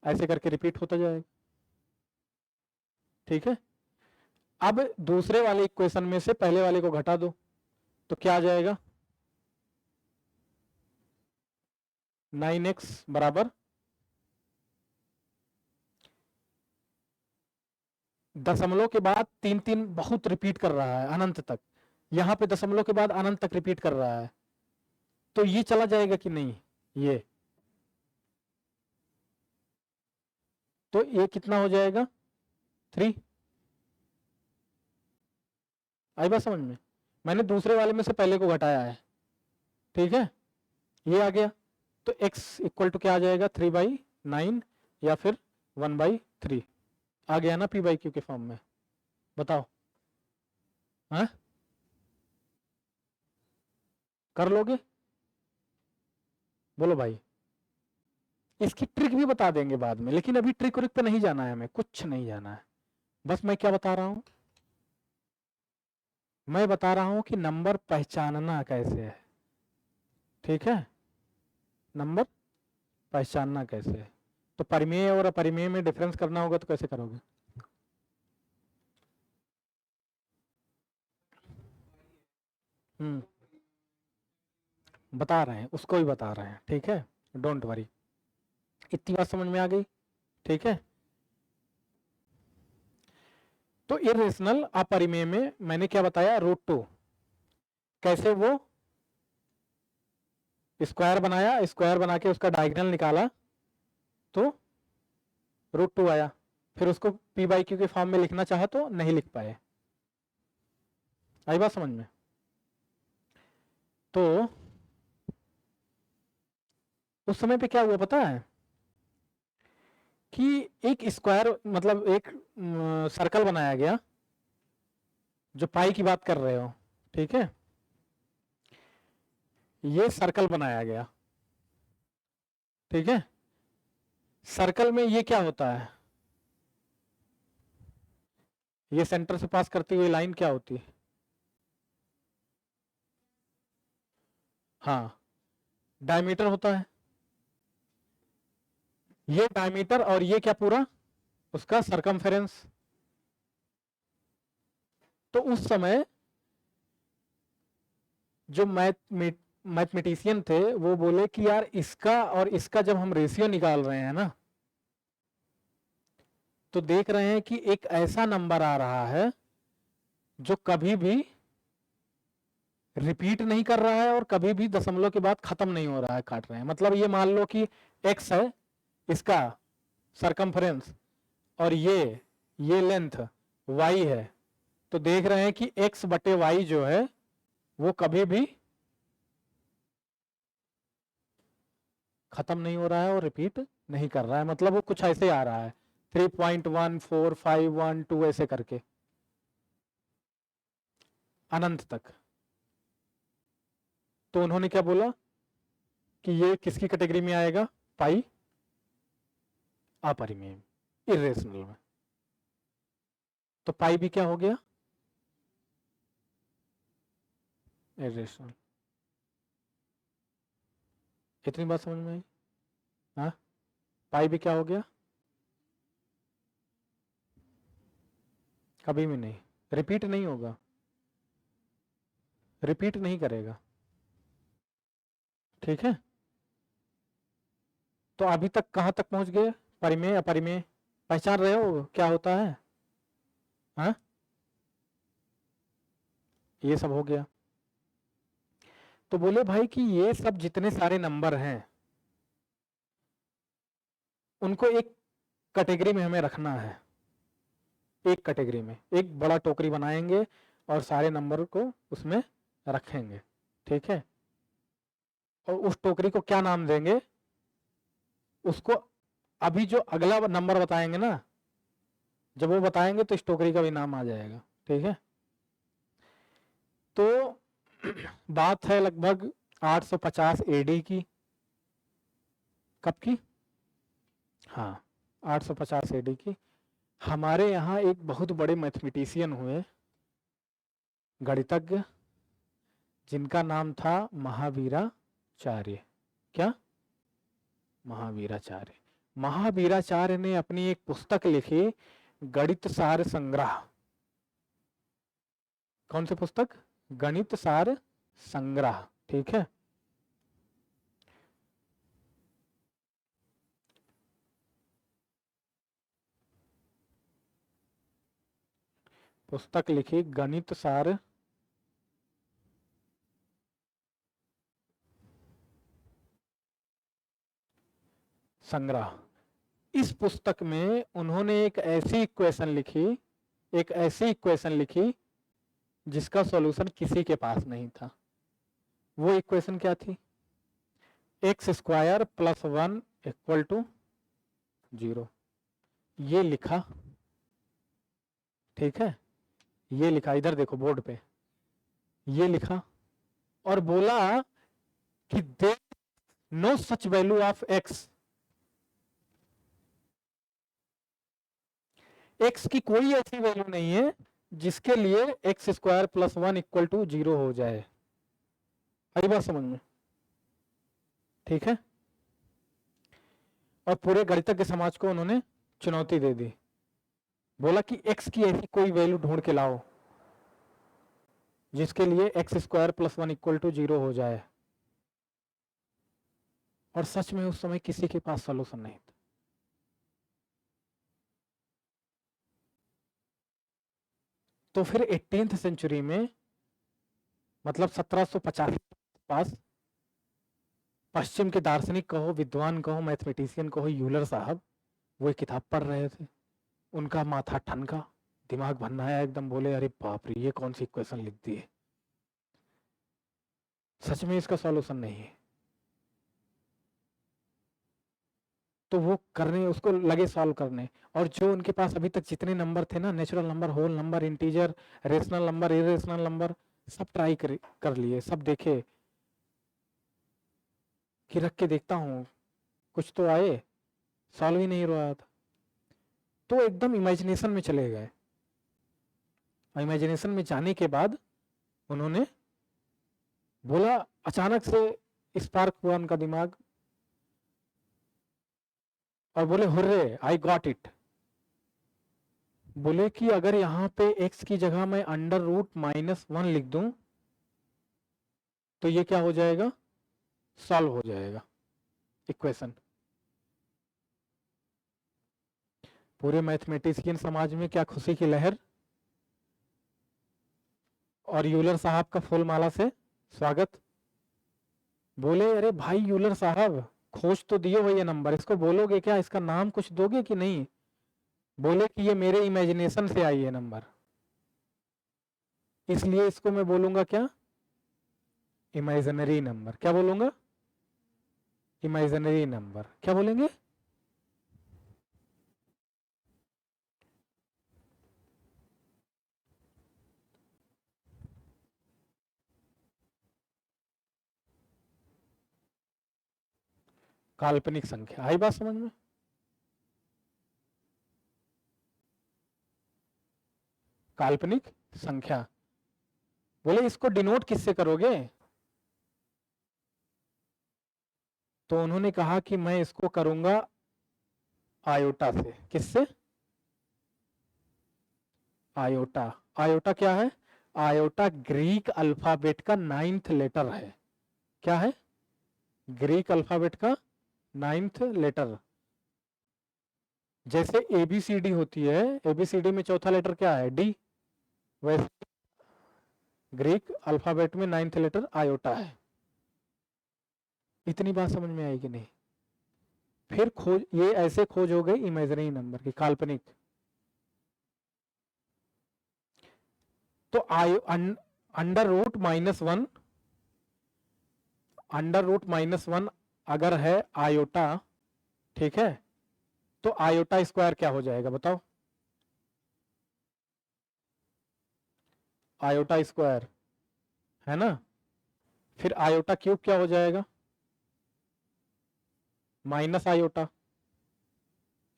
ऐसे करके रिपीट होता जाएगा। ठीक है, अब दूसरे वाले इक्वेशन में से पहले वाले को घटा दो तो क्या आ जाएगा 9x बराबर दशमलव के बाद 3 बहुत रिपीट कर रहा है अनंत तक, यहां पे दशमलव के बाद अनंत तक रिपीट कर रहा है, तो ये चला जाएगा कि नहीं, ये तो ये कितना हो जाएगा 3। आई बात समझ में, मैंने दूसरे वाले में से पहले को घटाया है। ठीक है, ये आ गया, तो x इक्वल टू क्या आ जाएगा 3/9 या फिर 1/3 आ गया ना p/q के फॉर्म में। बताओ, हाँ कर लोगे, बोलो भाई। इसकी ट्रिक भी बता देंगे बाद में, लेकिन अभी ट्रिक व्रिक पे नहीं जाना है, हमें कुछ नहीं जाना है। बस मैं क्या बता रहा हूं, मैं बता रहा हूं कि नंबर पहचानना कैसे है। ठीक है, नंबर पहचानना कैसे है, तो परिमेय और अपरिमेय में डिफरेंस करना होगा तो कैसे करोगे। बता रहे हैं, उसको ही बता रहे हैं। ठीक है, डोंट वरी, इतनी बात समझ में आ गई। ठीक है, तो इरेशनल अपरिमेय में मैंने क्या बताया, √2 कैसे वो स्क्वायर बनाया, स्क्वायर बना के उसका डायगोनल निकाला तो √2 आया, फिर उसको p/q के फॉर्म में लिखना चाहा तो नहीं लिख पाए। आई बात समझ में, तो उस समय पे क्या हुआ पता है कि एक स्क्वायर मतलब एक सर्कल बनाया गया, जो पाई की बात कर रहे हो। ठीक है, ये सर्कल बनाया गया। ठीक है, सर्कल में ये क्या होता है, ये सेंटर से पास करती हुई लाइन क्या होती है, हाँ डायमीटर होता है। ये डायमीटर और ये क्या पूरा उसका सरकमफेरेंस। तो उस समय जो मैथमेटिशियन थे वो बोले कि यार इसका और इसका जब हम रेशियो निकाल रहे हैं ना, तो देख रहे हैं कि एक ऐसा नंबर आ रहा है जो कभी भी रिपीट नहीं कर रहा है और कभी भी दशमलव के बाद खत्म नहीं हो रहा है, काट रहे हैं। मतलब ये मान लो कि x है इसका सरकमफ्रेंस और ये लेंथ y है, तो देख रहे हैं कि x/y जो है वो कभी भी खत्म नहीं हो रहा है और रिपीट नहीं कर रहा है। मतलब वो कुछ ऐसे आ रहा है 3.14512 ऐसे करके अनंत तक। तो उन्होंने क्या बोला कि ये किसकी कैटेगरी में आएगा, पाई अपरिमेय, इरेशनल में। तो पाई भी क्या हो गया, इरेशनल। इतनी बात समझ में आई, हाँ पाई भी क्या हो गया, कभी भी नहीं, रिपीट नहीं होगा, रिपीट नहीं करेगा। ठीक है, तो अभी तक कहां तक पहुंच गए, परिमेय अपरिमेय पहचान रहे हो क्या होता है, हाँ ये सब हो गया। तो बोले भाई कि ये सब जितने सारे नंबर हैं उनको एक कैटेगरी में हमें रखना है, एक कैटेगरी में एक बड़ा टोकरी बनाएंगे और सारे नंबर को उसमें रखेंगे। ठीक है, और उस टोकरी को क्या नाम देंगे, उसको अभी जो अगला नंबर बताएंगे ना, जब वो बताएंगे तो इस टोकरी का भी नाम आ जाएगा। ठीक है, तो बात है लगभग 850 एडी की, कब की, हाँ 850 एडी की। हमारे यहाँ एक बहुत बड़े मैथमेटिशियन हुए, गणितज्ञ, जिनका नाम था महावीराचार्य। क्या? महावीराचार्य। महावीराचार्य ने अपनी एक पुस्तक लिखी, गणित सार संग्रह। कौन सी पुस्तक? गणित सार संग्रह। ठीक है। पुस्तक लिखी गणित सार संग्रह। इस पुस्तक में उन्होंने एक ऐसी इक्वेशन लिखी जिसका सॉल्यूशन किसी के पास नहीं था। वो इक्वेशन क्या थी? X square plus 1 equal to 0। ये लिखा, ठीक है, ये लिखा, इधर देखो बोर्ड पे, ये लिखा और बोला कि there no such value of x, x की कोई ऐसी वैल्यू नहीं है जिसके लिए x square plus 1 equal to 0 हो जाए। आई बात समझ में? ठीक है। और पूरे गणितज्ञ समाज को उन्होंने चुनौती दे दी, बोला कि एक्स की ऐसी कोई वैल्यू ढूंढ के लाओ जिसके लिए x square plus 1 equal to 0 हो जाए। और सच में उस समय किसी के पास सोल्यूशन नहीं था। तो फिर 18th सेंचुरी में, मतलब 1750 पास, पश्चिम के दार्शनिक कहो, विद्वान कहो, मैथमेटिशियन कहो, यूलर साहब, वो एक किताब पढ़ रहे थे। उनका माथा ठनका, दिमाग भन्नाया एकदम, बोले अरे बाप रे, ये कौन सी इक्वेशन लिख दी है, सच में इसका सॉल्यूशन नहीं है। तो वो करने, उसको लगे सॉल्व करने। और जो उनके पास अभी तक जितने नंबर थे ना, natural number, whole number, integer, rational number, irrational number, सब ट्राई कर लिए, सब देखे कि रख के देखता हूँ कुछ तो आए, सॉल्व ही नहीं रहा था। तो एकदम इमेजिनेशन में चले गए। इमेजिनेशन में जाने के बाद उन्होंने बोला, अचानक से स्पार्क हुआ उनका दिमाग और बोले हुर्रे, आई गॉट इट। बोले कि अगर यहाँ पे x की जगह मैं अंडर रूट -1 लिख दूं तो ये क्या हो जाएगा? सॉल्व हो जाएगा इक्वेशन। पूरे मैथमेटिशियन समाज में क्या खुशी की लहर, और यूलर साहब का फूल माला से स्वागत। बोले अरे भाई यूलर साहब, खोज तो दिए हो ये नंबर, इसको बोलोगे क्या, इसका नाम कुछ दोगे कि नहीं? बोले कि ये मेरे इमेजिनेशन से आई है नंबर, इसलिए इसको मैं बोलूंगा क्या? Imaginary number. क्या बोलूंगा? Imaginary number. क्या बोलेंगे? काल्पनिक संख्या। आई बात समझ में? काल्पनिक संख्या। बोले इसको डिनोट किससे करोगे? तो उन्होंने कहा कि मैं इसको करूंगा आयोटा से। किससे? आयोटा। आयोटा क्या है? आयोटा ग्रीक अल्फाबेट का 9th लेटर है। क्या है? ग्रीक अल्फाबेट का 9th लेटर। जैसे एबीसीडी होती है, एबीसीडी में चौथा लेटर क्या है? डी। वैसे ग्रीक अल्फाबेट में 9th लेटर आयोटा है। इतनी बात समझ में आई कि नहीं? फिर खोज, ये ऐसे खोज हो गई इमेजिनरी नंबर की, काल्पनिक। तो अंडर रूट -1, अंडर रूट -1 अगर है आयोटा, ठीक है, तो आयोटा स्क्वायर क्या हो जाएगा बताओ? आयोटा स्क्वायर है ना। फिर आयोटा क्यूब क्या हो जाएगा? Minus iota.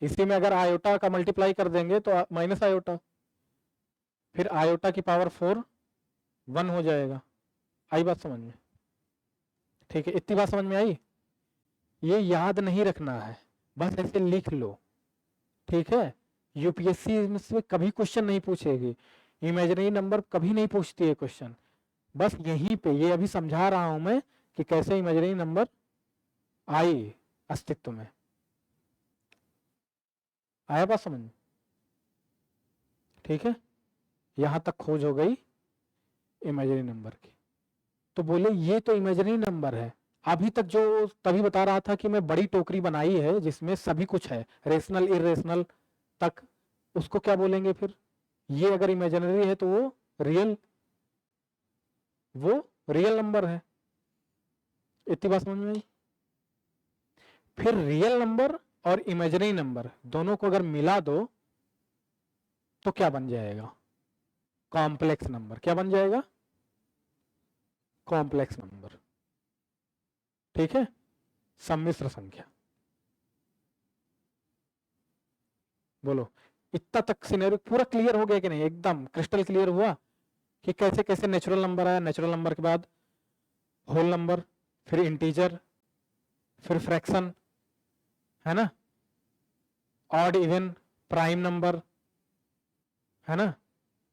इसी में अगर आयोटा का मल्टीप्लाई कर देंगे तो माइनस आयोटा, फिर आयोटा की पावर 4 1 हो जाएगा। आई बात समझ में? ठीक है, इतनी बात समझ में आई? ये याद नहीं रखना है, बस ऐसे लिख लो, ठीक है। यूपीएससी में कभी क्वेश्चन नहीं पूछेगी, इमेजिनरी नंबर कभी नहीं पूछती है क्वेश्चन। बस यहीं पे ये अभी समझा रहा हूं मैं कि कैसे इमेजिनरी नंबर आई अस्तित्व में। आया बात समझ में? ठीक है, यहां तक खोज हो गई इमेजिनरी नंबर की। तो बोले ये तो इमेजिनरी नंबर है। अभी तक जो तभी बता रहा था कि मैं बड़ी टोकरी बनाई है जिसमें सभी कुछ है, रेशनल इरेशनल तक, उसको क्या बोलेंगे फिर? ये अगर इमेजिनरी है तो वो रियल नंबर है। इतनी बात समझ में आई? फिर रियल नंबर और इमेजिनरी नंबर दोनों को अगर मिला दो तो क्या बन जाएगा? Complex number. क्या बन जाएगा? Complex number. ठीक है, सम्मिश्र संख्या। बोलो, इतना तक सिनेरियो पूरा क्लियर हो गया कि नहीं? एकदम क्रिस्टल क्लियर हुआ कि कैसे कैसे नेचुरल नंबर आया, नेचुरल नंबर के बाद होल नंबर, फिर इंटीजर, फिर फ्रैक्शन, है ना, ऑड इवन, प्राइम नंबर, है ना,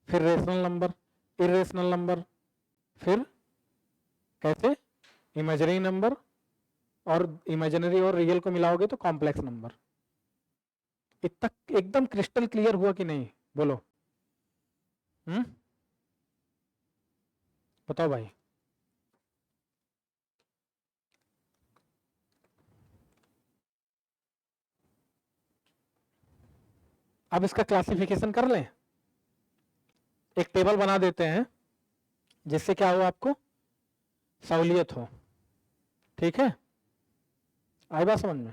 फिर रेशनल नंबर, इरेशनल नंबर, फिर कैसे इमेजिनरी नंबर, और इमेजिनरी और रियल को मिलाओगे तो कॉम्प्लेक्स नंबर। इतना एकदम क्रिस्टल क्लियर हुआ कि नहीं? बोलो। बताओ भाई। अब इसका क्लासिफिकेशन कर लें, एक टेबल बना देते हैं जिससे क्या हो, आपको सहूलियत हो। ठीक है, आई बात समझ में?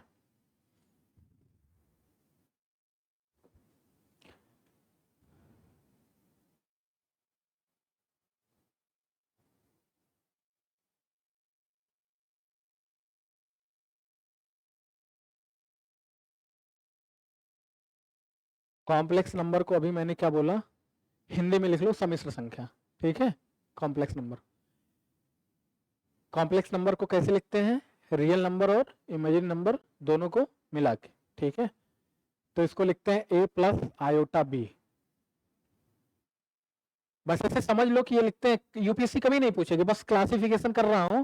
कॉम्प्लेक्स नंबर को अभी मैंने क्या बोला, हिंदी में लिख लो सम्मिश्र संख्या। ठीक है, कॉम्प्लेक्स नंबर। कॉम्प्लेक्स नंबर को कैसे लिखते हैं? रियल नंबर और इमेजिनरी नंबर दोनों को मिला के। ठीक है, तो इसको लिखते हैं ए प्लस आयोटा बी। बस ऐसे समझ लो कि ये लिखते हैं, यूपीएससी कभी नहीं पूछेगी, बस क्लासिफिकेशन कर रहा हूं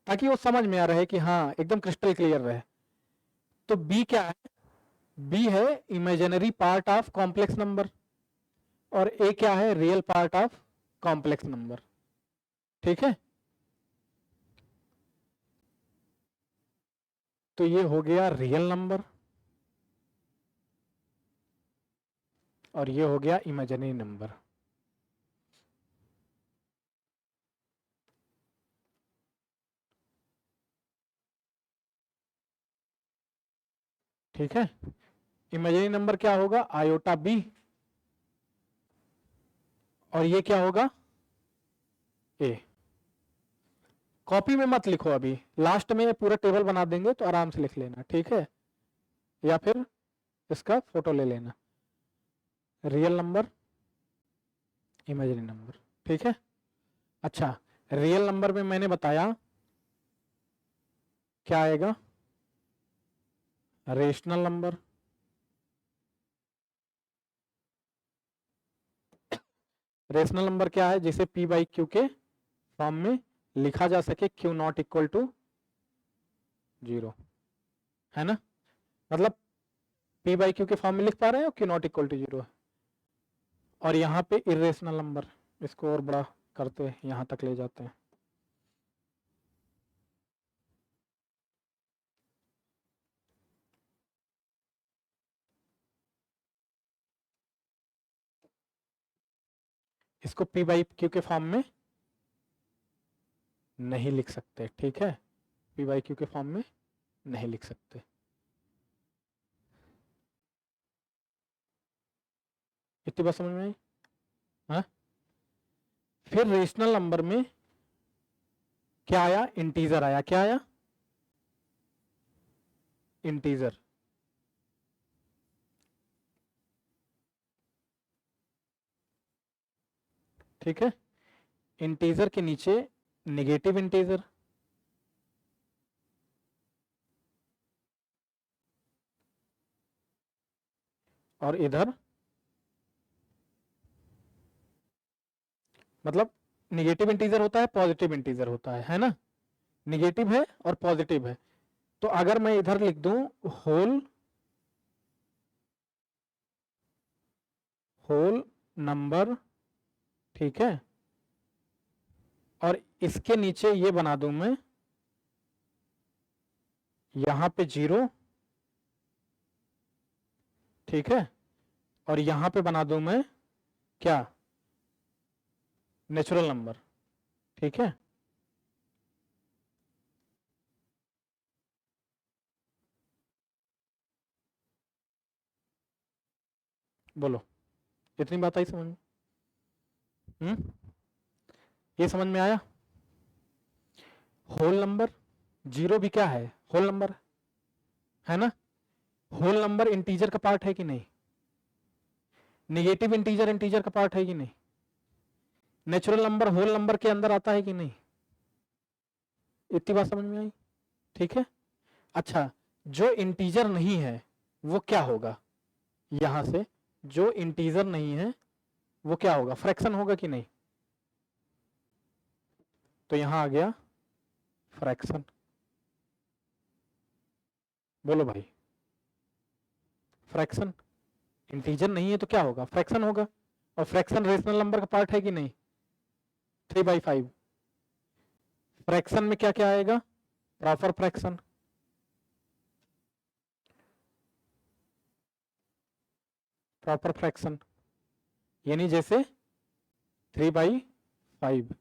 ताकि वो समझ में आ रहे कि हाँ एकदम क्रिस्टल क्लियर रहे। तो बी क्या है? बी है imaginary part of complex number, और ए क्या है? Real part of complex number. ठीक है, तो ये हो गया रियल नंबर और ये हो गया इमेजिनरी नंबर। ठीक है, इमेजिनरी नंबर क्या होगा? आयोटा बी, और ये क्या होगा? ए। कॉपी में मत लिखो, अभी लास्ट में पूरा टेबल बना देंगे तो आराम से लिख लेना। ठीक है, या फिर इसका फोटो ले लेना। Real number, imaginary number. ठीक है, अच्छा, रियल नंबर में मैंने बताया क्या आएगा? Rational number. रेशनल नंबर क्या है? जिसे पी बाई क्यू के फॉर्म में लिखा जा सके, क्यू नॉट इक्वल टू 0, है ना? मतलब पी बाई क्यू के फॉर्म में लिख पा रहे हैं, क्यू नॉट इक्वल टू 0 है। और यहाँ पे इरेशनल नंबर, इसको और बड़ा करते हैं, यहाँ तक ले जाते हैं। इसको पी बाई क्यू के फॉर्म में नहीं लिख सकते। ठीक है, पी बाई क्यू के फॉर्म में नहीं लिख सकते। इतनी बात समझ में आई? हाँ, फिर रेशनल नंबर में क्या आया? इंटीजर आया। क्या आया? इंटीजर। ठीक है, इंटीजर के नीचे नेगेटिव इंटीजर, और इधर मतलब नेगेटिव इंटीजर होता है, पॉजिटिव इंटीजर होता है ना, नेगेटिव है और पॉजिटिव है। तो अगर मैं इधर लिख दूं होल नंबर, ठीक है, और इसके नीचे ये बना दूं मैं यहां पे 0, ठीक है, और यहां पे बना दूं मैं क्या, नेचुरल नंबर, ठीक है। बोलो, इतनी बात आई समझ में? ये समझ में आया? होल नंबर, 0 भी क्या है, होल नंबर है ना, होल नंबर इंटीजर का पार्ट है कि नहीं, नेगेटिव इंटीजर इंटीजर का पार्ट है कि नहीं, नेचुरल नंबर होल नंबर के अंदर आता है कि नहीं, इतनी बात समझ में आई? ठीक है। अच्छा, जो इंटीजर नहीं है वो क्या होगा, यहां से जो इंटीजर नहीं है वो क्या होगा, फ्रैक्शन होगा कि नहीं, तो यहां आ गया फ्रैक्शन। बोलो भाई, फ्रैक्शन, इंटीजर नहीं है तो क्या होगा, फ्रैक्शन होगा, और फ्रैक्शन रेशनल नंबर का पार्ट है कि नहीं, 3/5। फ्रैक्शन में क्या क्या आएगा, प्रॉपर फ्रैक्शन, प्रॉपर फ्रैक्शन यानी जैसे 3/5,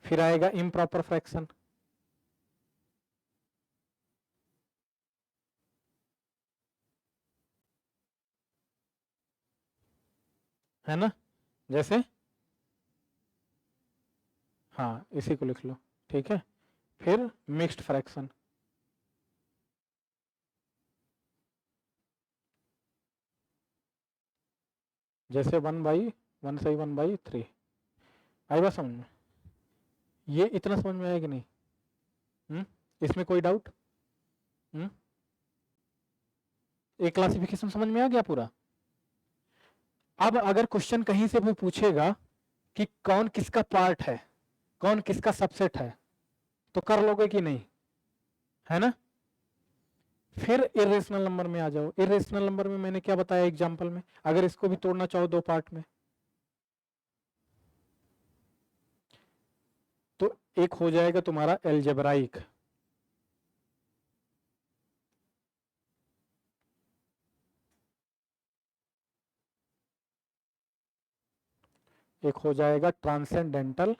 फिर आएगा इम्प्रॉपर फ्रैक्शन, है ना, जैसे, हाँ इसी को लिख लो, ठीक है। फिर मिक्स्ड फ्रैक्शन, जैसे 1/1 से 1/3। आई बात समझ में? ये इतना समझ में आया कि नहीं? इसमें कोई डाउट? एक क्लासिफिकेशन समझ में आ गया पूरा? अब अगर क्वेश्चन कहीं से भी पूछेगा कि कौन किसका पार्ट है, कौन किसका सबसेट है, तो कर लोगे कि नहीं, है ना। फिर इरेशनल नंबर में आ जाओ। इरेशनल नंबर में मैंने क्या बताया एग्जांपल में, अगर इसको भी तोड़ना चाहो 2 पार्ट में, तो एक हो जाएगा तुम्हारा एल्जेब्राइक, एक हो जाएगा ट्रांसेंडेंटल,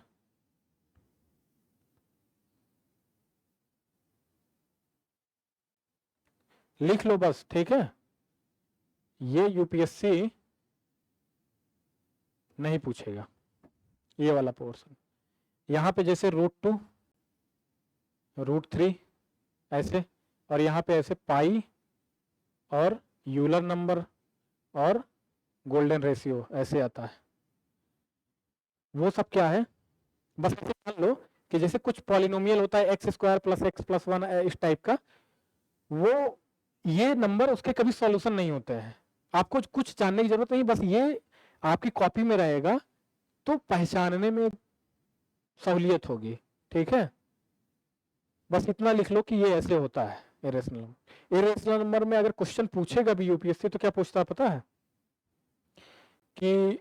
लिख लो बस, ठीक है। ये यूपीएससी नहीं पूछेगा ये वाला पोर्शन। यहां पे जैसे √2, √3 ऐसे, और यहां पे ऐसे पाई और यूलर नंबर और गोल्डन रेशियो ऐसे आता है। वो सब क्या है, बस ऐसे मान लो कि जैसे कुछ पॉलिनोमियल होता है x² + x + 1 इस टाइप का, वो ये नंबर उसके कभी सॉल्यूशन नहीं होते हैं। आपको कुछ जानने की जरूरत नहीं, बस ये आपकी कॉपी में रहेगा तो पहचानने में सहूलियत होगी, ठीक है। बस इतना लिख लो कि ये ऐसे होता है इरेशनल नंबर। इरेशनल नंबर में अगर क्वेश्चन पूछेगा भी यूपीएससी तो क्या पूछता है पता है, कि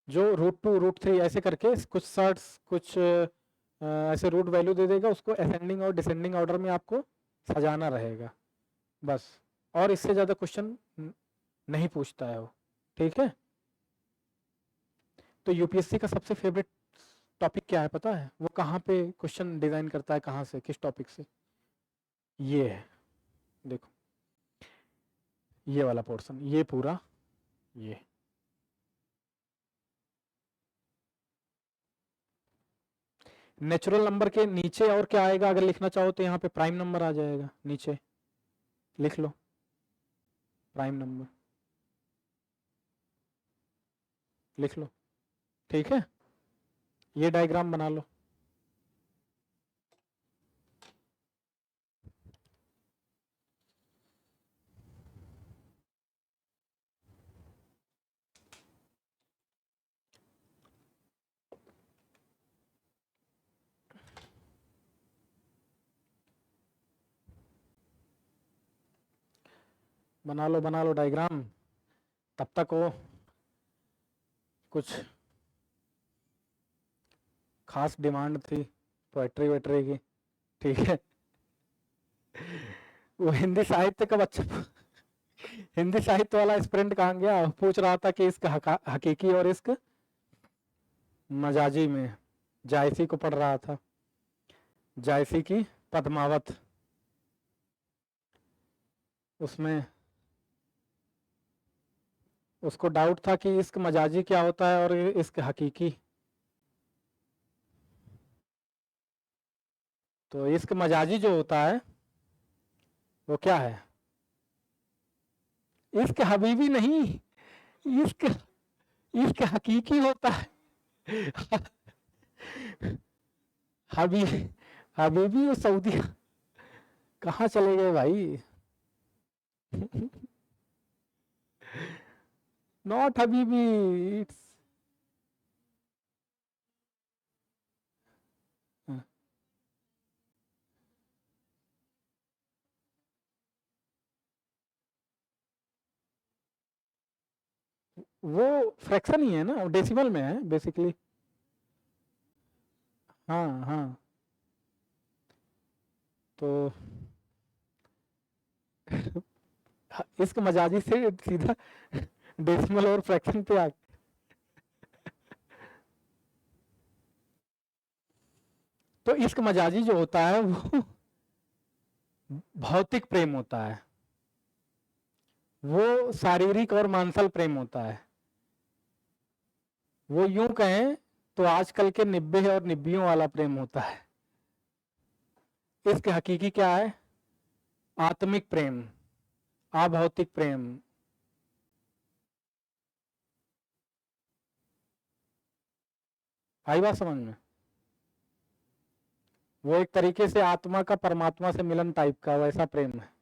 जो √2 √3 ऐसे करके कुछ सर्ट्स कुछ ऐसे रूट वैल्यू दे देगा, उसको असेंडिंग और डिसेंडिंग ऑर्डर में आपको सजाना रहेगा बस, और इससे ज्यादा क्वेश्चन नहीं पूछता है वो, ठीक है। तो यूपीएससी का सबसे फेवरेट टॉपिक क्या है पता है, वो कहाँ पे क्वेश्चन डिजाइन करता है, कहाँ से, किस टॉपिक से, ये है, देखो ये वाला पोर्शन, ये पूरा, ये नेचुरल नंबर के नीचे और क्या आएगा, अगर लिखना चाहो तो यहाँ पे प्राइम नंबर आ जाएगा, नीचे लिख लो प्राइम नंबर, लिख लो, ठीक है। ये डायग्राम बना लो। बना लो डायग्राम। तब तक वो कुछ खास डिमांड थी पोएट्री वेट्री की, ठीक है। वो हिंदी साहित्य का बच्चा हिंदी साहित्य वाला स्प्रिंट कहाँ गया, पूछ रहा था कि इसका हकीकी और इश्क मजाजी में। जायसी को पढ़ रहा था, जायसी की पद्मावत, उसमें उसको डाउट था कि इश्क मजाजी क्या होता है और इश्क हकीकी। तो इश्क मजाजी जो होता है वो क्या है? इश्क हबीबी नहीं, इश्क इश्क हकीकी होता है। हबी हबीबी वो सऊदी कहाँ चले गए भाई? नॉट हबीबी, इट्स वो फ्रैक्शन ही है ना, डेसिमल में है बेसिकली। हाँ हाँ, तो इसक मजाजी से सीधा डेसिमल और फ्रैक्शन पे आ। तो इश्क मजाजी जो होता है वो भौतिक प्रेम होता है, वो शारीरिक और मानसल प्रेम होता है। वो यूं कहें तो आजकल के निब्बे और निब्बियों वाला प्रेम होता है। इसके हकीकी क्या है? आत्मिक प्रेम, अभौतिक प्रेम। आई बात समझ में? वो एक तरीके से आत्मा का परमात्मा से मिलन टाइप का वैसा प्रेम है।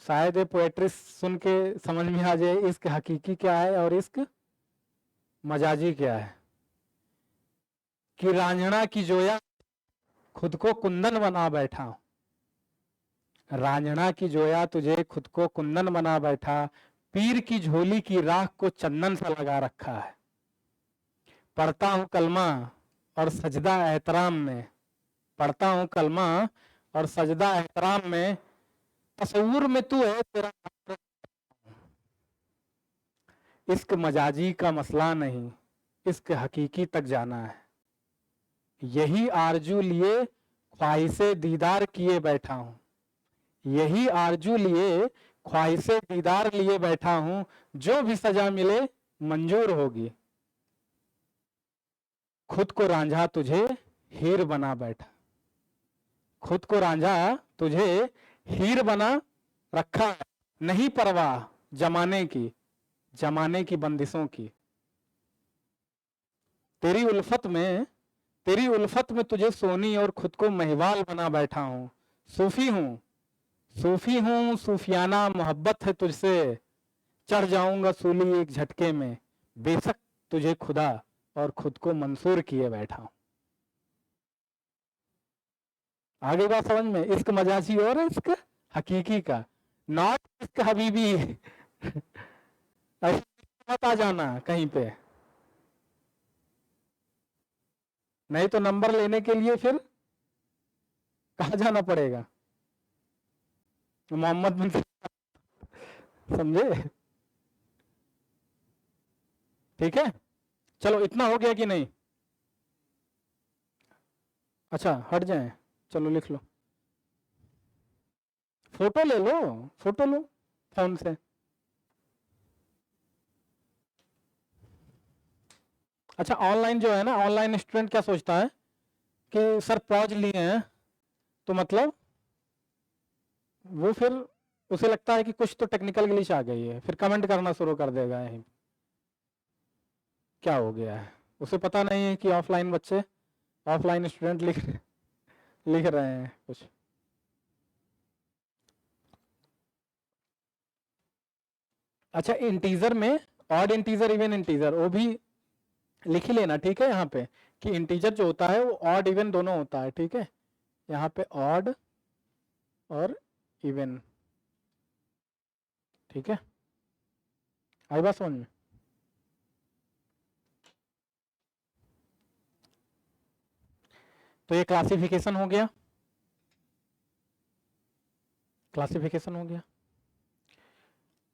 शायद ये पोएट्री सुन के समझ में आ जाए इसक हकीकी क्या है और इश्क मजाजी क्या है। कि रांझना की जोया खुद को कुंदन बना बैठा, रांझना की जोया तुझे खुद को कुंदन बना बैठा, पीर की झोली की राख को चंदन सा लगा रखा है। पढ़ता हूँ कलमा और सजदा एहतराम में, पढ़ता हूँ कलमा और सजदा एहतराम में, तस्वुर में तू है तेरा। इश्क मजाजी का मसला नहीं, इश्क हकीकी तक जाना है। यही आरजू लिए ख्वाहिशे दीदार किए बैठा हूँ, यही आरजू लिए ख्वाहिशे दीदार लिए बैठा हूँ, जो भी सजा मिले मंजूर होगी। खुद को रांझा तुझे हीर बना बैठा, खुद को रांझा तुझे हीर बना रखा है, नहीं परवाह जमाने की, जमाने की बंदिशों की। तेरी उल्फत में, तेरी उल्फत में तुझे सोनी और खुद को महिवाल बना बैठा हूँ। सूफी हूँ, सूफी हूँ, सूफियाना मोहब्बत है तुझसे, चढ़ जाऊंगा सूली एक झटके में, बेशक तुझे खुदा और खुद को मंसूर किए बैठा हूं। आगे बात समझ में? इश्क मजाजी और इश्क हकीकी का, नॉट इश्क हबीबी। ऐसे मत आ जाना कहीं पे, नहीं तो नंबर लेने के लिए फिर कहा जाना पड़ेगा? मोहम्मद बिन, समझे? ठीक है, चलो इतना हो गया कि नहीं? अच्छा हट जाए, चलो लिख लो, फोटो ले लो, फोटो लो फोन से। अच्छा ऑनलाइन जो है ना, ऑनलाइन स्टूडेंट क्या सोचता है कि सर पॉज लिए हैं तो मतलब वो फिर उसे लगता है कि कुछ तो टेक्निकल ग्लिच आ गई है, फिर कमेंट करना शुरू कर देगा यहीं, क्या हो गया है। उसे पता नहीं है कि ऑफलाइन बच्चे, ऑफलाइन स्टूडेंट लिख रहे हैं कुछ। अच्छा, इंटीजर में ऑड इंटीजर इवन इंटीजर वो भी लिख ही लेना, ठीक है। यहाँ पे कि इंटीजर जो होता है वो ऑड इवन दोनों होता है, ठीक है। यहाँ पे ऑड और इवन, ठीक है। आई बात समझ में? तो ये क्लासिफिकेशन हो गया, क्लासिफिकेशन हो गया।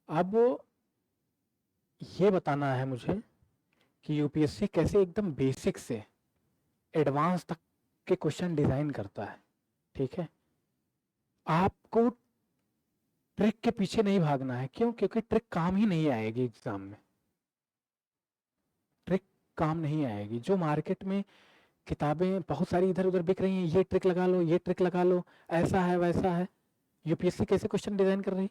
अब ये बताना है मुझे कि यूपीएससी कैसे एकदम बेसिक से एडवांस तक के क्वेश्चन डिजाइन करता है, ठीक है। आपको ट्रिक के पीछे नहीं भागना है, क्यों? क्योंकि ट्रिक काम ही नहीं आएगी एग्जाम में, ट्रिक काम नहीं आएगी। जो मार्केट में किताबें बहुत सारी इधर उधर बिक रही हैं, ये ट्रिक लगा लो, ये ट्रिक लगा लो, ऐसा है वैसा है, यूपीएससी कैसे क्वेश्चन डिजाइन कर रही?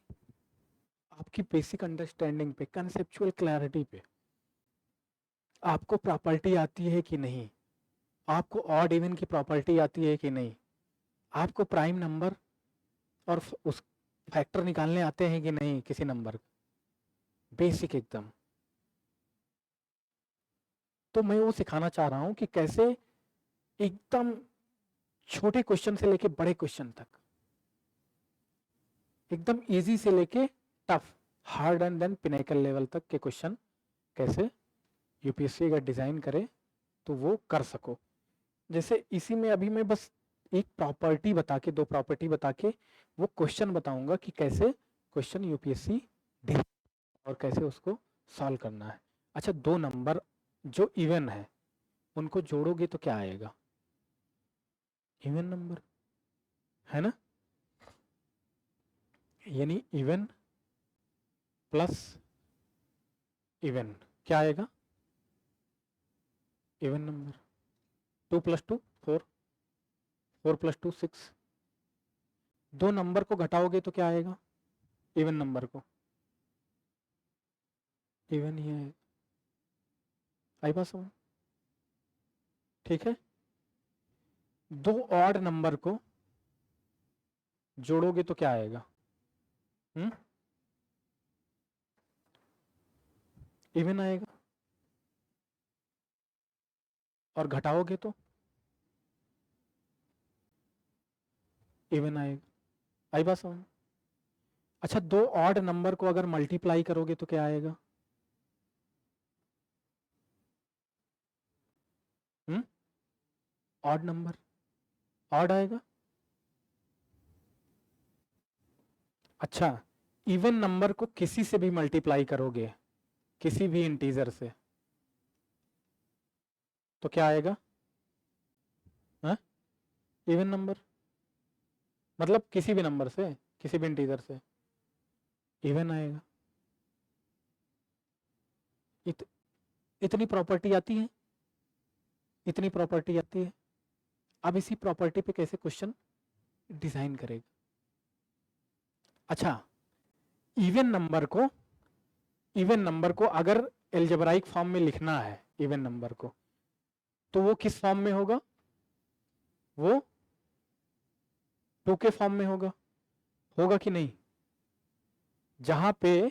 आपकी बेसिक अंडरस्टैंडिंग पे, कंसेप्चुअल क्लैरिटी पे। आपको प्रॉपर्टी आती है कि नहीं, आपको ऑड इवन की प्रॉपर्टी आती है कि नहीं, आपको प्राइम नंबर और उस फैक्टर निकालने आते हैं कि नहीं किसी नंबर, बेसिक एकदम। तो मैं वो सिखाना चाह रहा हूं कि कैसे एकदम छोटे क्वेश्चन से लेके बड़े क्वेश्चन तक, एकदम इजी से लेके tough, hard and then pinnacle level तक के क्वेश्चन कैसे यूपीएससी अगर डिजाइन करे तो वो कर सको। जैसे इसी में अभी मैं बस एक प्रॉपर्टी बता के, दो प्रॉपर्टी बता के वो क्वेश्चन बताऊंगा कि कैसे क्वेश्चन यूपीएससी और कैसे उसको सॉल्व करना है। अच्छा, दो नंबर जो इवन है उनको जोड़ोगे तो क्या आएगा? इवन नंबर, है ना। यानी इवन प्लस इवन क्या आएगा? Even number. 2 + 2 4, 4 + 2 6। दो नंबर को घटाओगे तो क्या आएगा? इवन नंबर को, इवन ही है। आई बात समझ? ठीक है। दो ऑड नंबर को जोड़ोगे तो क्या आएगा? इवन आएगा। और घटाओगे तो इवन आएगा। आई बात समझ? अच्छा, दो ऑड नंबर को अगर मल्टीप्लाई करोगे तो क्या आएगा? ऑड नंबर, ऑड आएगा। अच्छा, इवन नंबर को किसी से भी मल्टीप्लाई करोगे, किसी भी इंटीजर से, तो क्या आएगा? इवन नंबर, मतलब किसी भी नंबर से, किसी भी इंटीजर से इवन आएगा। इतनी प्रॉपर्टी आती है, इतनी प्रॉपर्टी आती है। अब इसी प्रॉपर्टी पे कैसे क्वेश्चन डिजाइन करेगा? अच्छा, इवन नंबर को अगर एल्जेब्राइक फॉर्म में लिखना है इवन नंबर को, तो वो किस फॉर्म में होगा? वो 2 के फॉर्म में होगा, होगा कि नहीं? जहां पे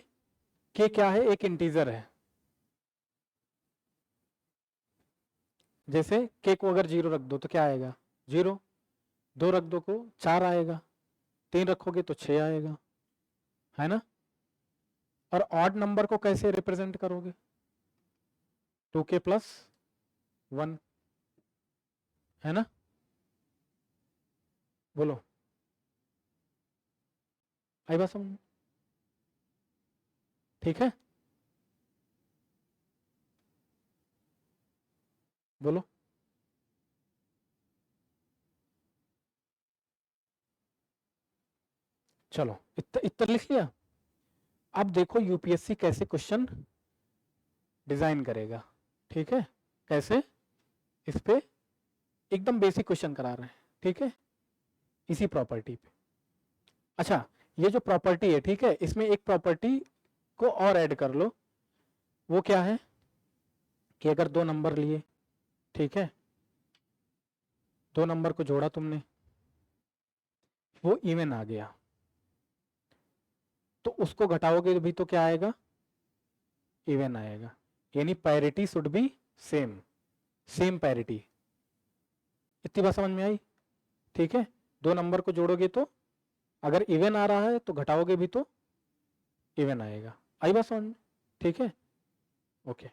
के क्या है? एक इंटीजर है। जैसे के को अगर 0 रख दो तो क्या आएगा? 0। 2 रख दो को 4 आएगा, 3 रखोगे तो 6 आएगा, है ना। और ऑड नंबर को कैसे रिप्रेजेंट करोगे? 2k + 1, है ना। बोलो, आई बात समझ? ठीक है, बोलो। चलो, इतना लिख लिया। अब देखो यूपीएससी कैसे क्वेश्चन डिजाइन करेगा, ठीक है। कैसे? इस पे एकदम बेसिक क्वेश्चन करा रहे हैं, ठीक है, इसी प्रॉपर्टी पे। अच्छा, ये जो प्रॉपर्टी है, ठीक है, इसमें एक प्रॉपर्टी को और ऐड कर लो। वो क्या है कि अगर दो नंबर लिए, ठीक है, दो नंबर को जोड़ा तुमने, वो इवन आ गया, तो उसको घटाओगे भी तो क्या आएगा, इवन आएगा। यानी parity should be same, same parity. इतनी बात समझ में आई? ठीक है, दो नंबर को जोड़ोगे तो अगर इवन आ रहा है तो घटाओगे भी तो इवन आएगा। आई बात समझ में? ठीक है, ओके।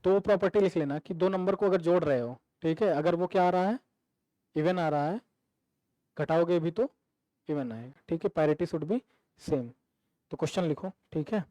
तो वो प्रॉपर्टी लिख लेना कि दो नंबर को अगर जोड़ रहे हो, ठीक है, अगर वो क्या आ रहा है, इवन आ रहा है, घटाओगे भी तो इवन आएगा। ठीक है, पैरिटी शुड बी सेम। तो क्वेश्चन लिखो, ठीक है।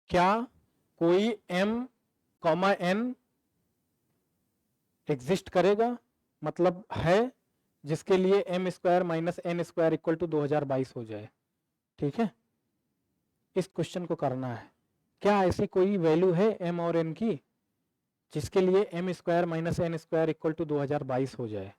क्या कोई m कॉमा n एग्जिस्ट करेगा, मतलब है, जिसके लिए m square minus n square equal to 2022 हो जाए? ठीक है, इस क्वेश्चन को करना है। क्या ऐसी कोई वैल्यू है m और n की जिसके लिए m square minus n square equal to 2022 हो जाए?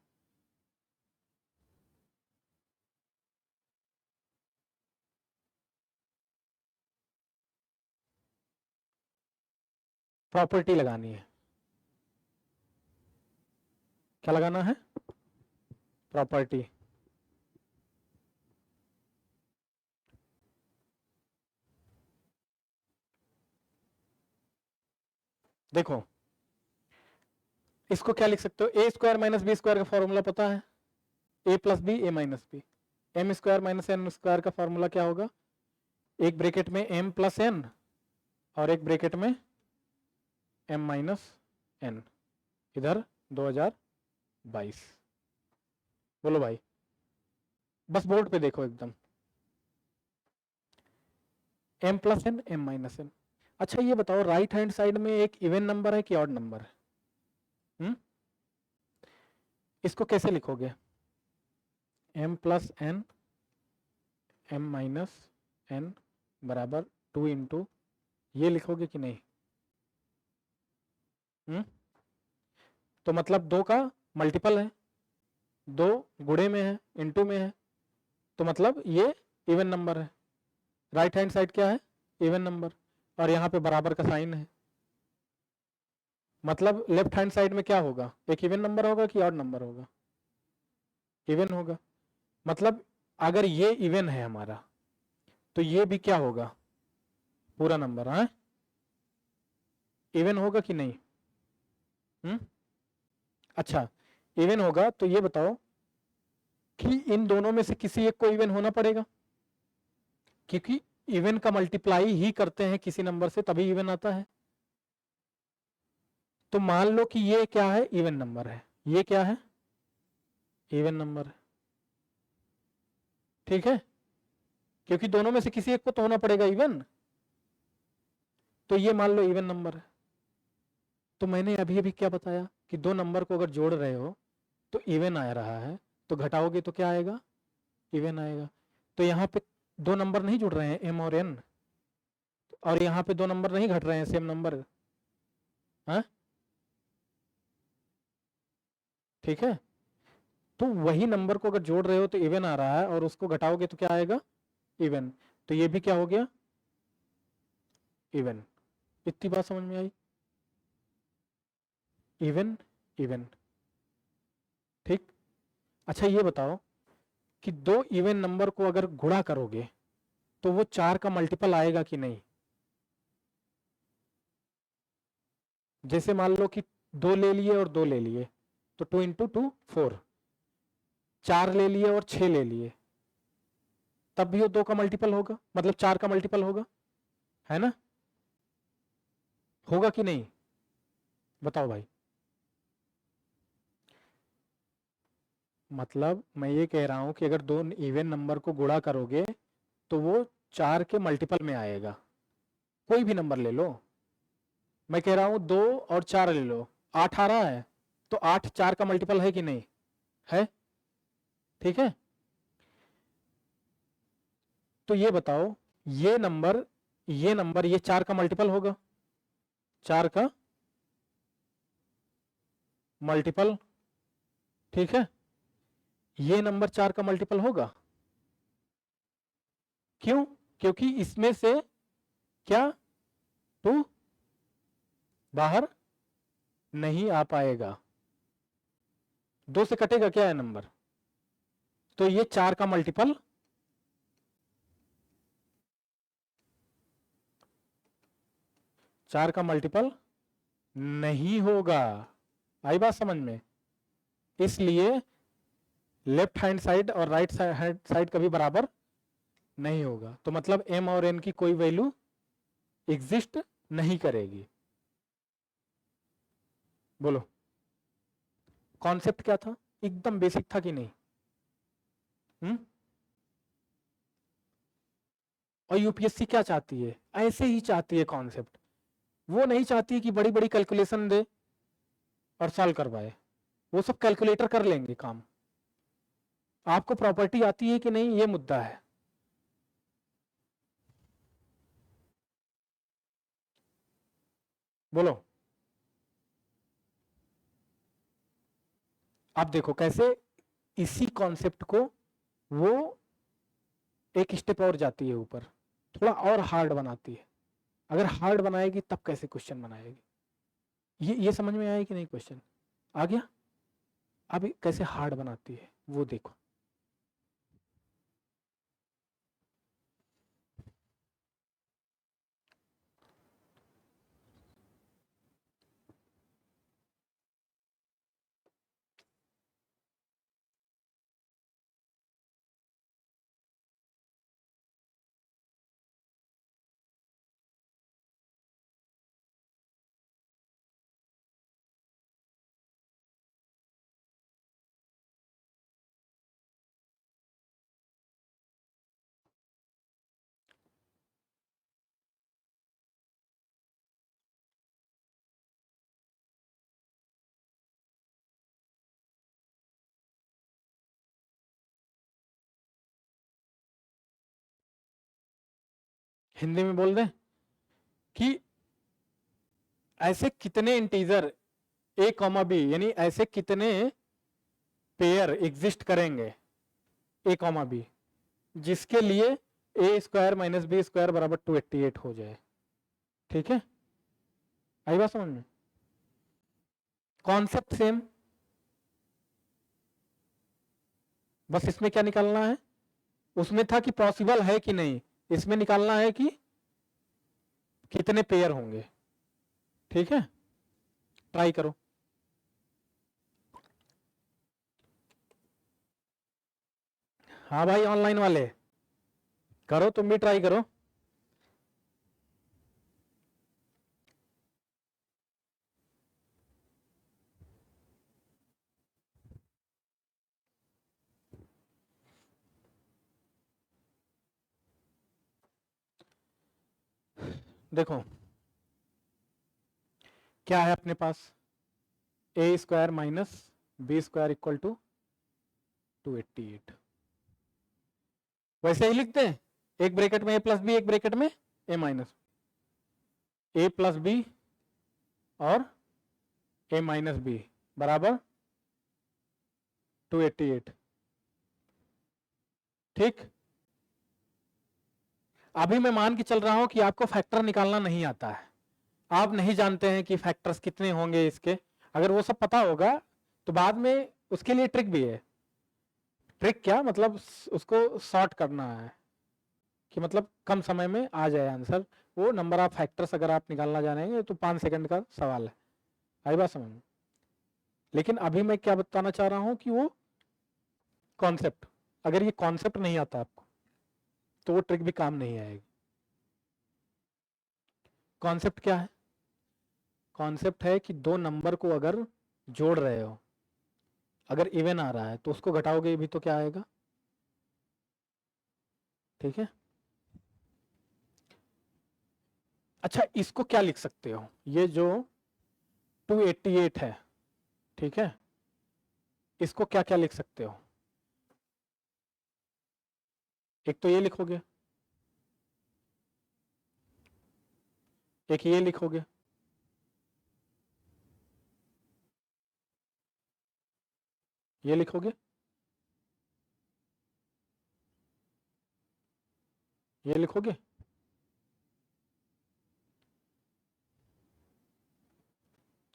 प्रॉपर्टी लगानी है। क्या लगाना है? प्रॉपर्टी। देखो, इसको क्या लिख सकते हो, A square minus B square का फॉर्मूला पता है, A plus B A minus B. M square minus N square का फॉर्मूला क्या होगा, एक ब्रैकेट में m प्लस एन और एक ब्रैकेट में m माइनस एन, इधर 2022। बोलो भाई, बस बोर्ड पे देखो एकदम, m plus n m minus n. अच्छा ये बताओ, राइट हैंड साइड में एक इवन नंबर है कि ऑड नंबर है? इसको कैसे लिखोगे, m plus n m minus n बराबर 2 इंटू, ये लिखोगे कि नहीं? तो मतलब दो का मल्टीपल है, दो गुणे में है, इनटू में है, तो मतलब ये इवन नंबर है। राइट हैंड साइड क्या है, इवन नंबर, और यहाँ पे बराबर का साइन है, मतलब लेफ्ट हैंड साइड में क्या होगा, एक इवन नंबर होगा कि ऑड नंबर होगा? इवन होगा। मतलब अगर ये इवन है हमारा, तो ये भी क्या होगा, पूरा नंबर। हाँ, इवन होगा कि नहीं? अच्छा, इवन होगा तो ये बताओ कि इन दोनों में से किसी एक को इवन होना पड़ेगा, क्योंकि इवन का मल्टीप्लाई ही करते हैं किसी नंबर से तभी इवन आता है। तो मान लो कि ये क्या है, इवन नंबर है, ये क्या है, इवन नंबर है। ठीक है, क्योंकि दोनों में से किसी एक को तो होना पड़ेगा इवन, तो ये मान लो इवन नंबर है। तो मैंने अभी अभी क्या बताया कि दो नंबर को अगर जोड़ रहे हो तो इवन आ रहा है, तो घटाओगे तो क्या आएगा, इवन आएगा। तो यहाँ पे दो नंबर नहीं जुड़ रहे हैं, m और n, और यहाँ पे दो नंबर नहीं घट रहे हैं, सेम नंबर। हाँ, ठीक है, तो वही नंबर को अगर जोड़ रहे हो तो इवन आ रहा है, और उसको घटाओगे तो क्या आएगा, इवन। तो ये भी क्या हो गया, इवन। इतनी बात समझ में आई? Even even. ठीक। अच्छा ये बताओ कि दो इवन नंबर को अगर गुणा करोगे तो वो चार का मल्टीपल आएगा कि नहीं? जैसे मान लो कि दो ले लिए और दो ले लिए, तो 2 इंटू 2 4, चार ले लिए और 6 ले लिए, तब भी वो दो का मल्टीपल होगा, मतलब चार का मल्टीपल होगा, है ना? होगा कि नहीं, बताओ भाई। मतलब मैं ये कह रहा हूं कि अगर दो इवन नंबर को गुणा करोगे तो वो 4 के मल्टीपल में आएगा। कोई भी नंबर ले लो, मैं कह रहा हूं 2 और 4 ले लो, 8 आ रहा है, तो 8 4 का मल्टीपल है कि नहीं है? ठीक है, तो ये बताओ, ये नंबर ये 4 का मल्टीपल होगा, 4 का मल्टीपल, ठीक है, ये नंबर 4 का मल्टीपल होगा। क्यों? क्योंकि इसमें से क्या 2 बाहर नहीं आ पाएगा, 2 से कटेगा क्या है नंबर, तो ये 4 का मल्टीपल नहीं होगा। आई बात समझ में? इसलिए लेफ्ट हैंड साइड और राइट साइड कभी बराबर नहीं होगा, तो मतलब m और n की कोई वैल्यू एग्जिस्ट नहीं करेगी। बोलो कॉन्सेप्ट क्या था, एकदम बेसिक था कि नहीं? और यूपीएससी क्या चाहती है, ऐसे ही चाहती है कॉन्सेप्ट, वो नहीं चाहती कि बड़ी बड़ी कैलकुलेशन दे और सॉल्व करवाए, वो सब कैलकुलेटर कर लेंगे काम, आपको प्रॉपर्टी आती है कि नहीं ये मुद्दा है। बोलो आप देखो कैसे इसी कॉन्सेप्ट को वो एक स्टेप और जाती है ऊपर, थोड़ा और हार्ड बनाती है। अगर हार्ड बनाएगी तब कैसे क्वेश्चन बनाएगी, ये समझ में आया कि नहीं? क्वेश्चन आ गया? अब कैसे हार्ड बनाती है वो देखो। हिंदी में बोल दें कि ऐसे कितने इंटीजर a कॉमा बी, यानी ऐसे कितने पेयर एग्जिस्ट करेंगे a कॉमा बी जिसके लिए a square minus B square बराबर 288 हो जाए। ठीक है, आई बात समझ में? कॉन्सेप्ट सेम, बस इसमें क्या निकालना है, उसमें था कि पॉसिबल है कि नहीं, इसमें निकालना है कि कितने पेयर होंगे। ठीक है, ट्राई करो। हाँ भाई ऑनलाइन वाले करो, तुम भी ट्राई करो। देखो क्या है अपने पास, A square minus B square equal to 288, वैसे ही लिखते हैं, एक ब्रैकेट में ए प्लस बी, एक ब्रैकेट में A minus, A plus B और ए माइनस बी बराबर 288। ठीक, अभी मैं मान के चल रहा हूं कि आपको फैक्टर निकालना नहीं आता है, आप नहीं जानते हैं कि फैक्टर्स कितने होंगे इसके, अगर वो सब पता होगा तो बाद में उसके लिए ट्रिक भी है। ट्रिक क्या मतलब, उसको शॉर्ट करना है कि मतलब कम समय में आ जाए आंसर, वो नंबर ऑफ फैक्टर्स अगर आप निकालना जानेंगे तो 5 सेकंड का सवाल है। आई बात समझ में? लेकिन अभी मैं क्या बताना चाह रहा हूं कि वो कॉन्सेप्ट, अगर ये कॉन्सेप्ट नहीं आता आपको तो वो ट्रिक भी काम नहीं आएगी। कॉन्सेप्ट क्या है? कॉन्सेप्ट है कि दो नंबर को अगर जोड़ रहे हो, अगर इवन आ रहा है तो उसको घटाओगे भी तो क्या आएगा। ठीक है, अच्छा इसको क्या लिख सकते हो, ये जो 288 है, ठीक है, इसको क्या क्या लिख सकते हो? एक तो ये लिखोगे, एक ये लिखोगे, ये लिखोगे, ये लिखोगे,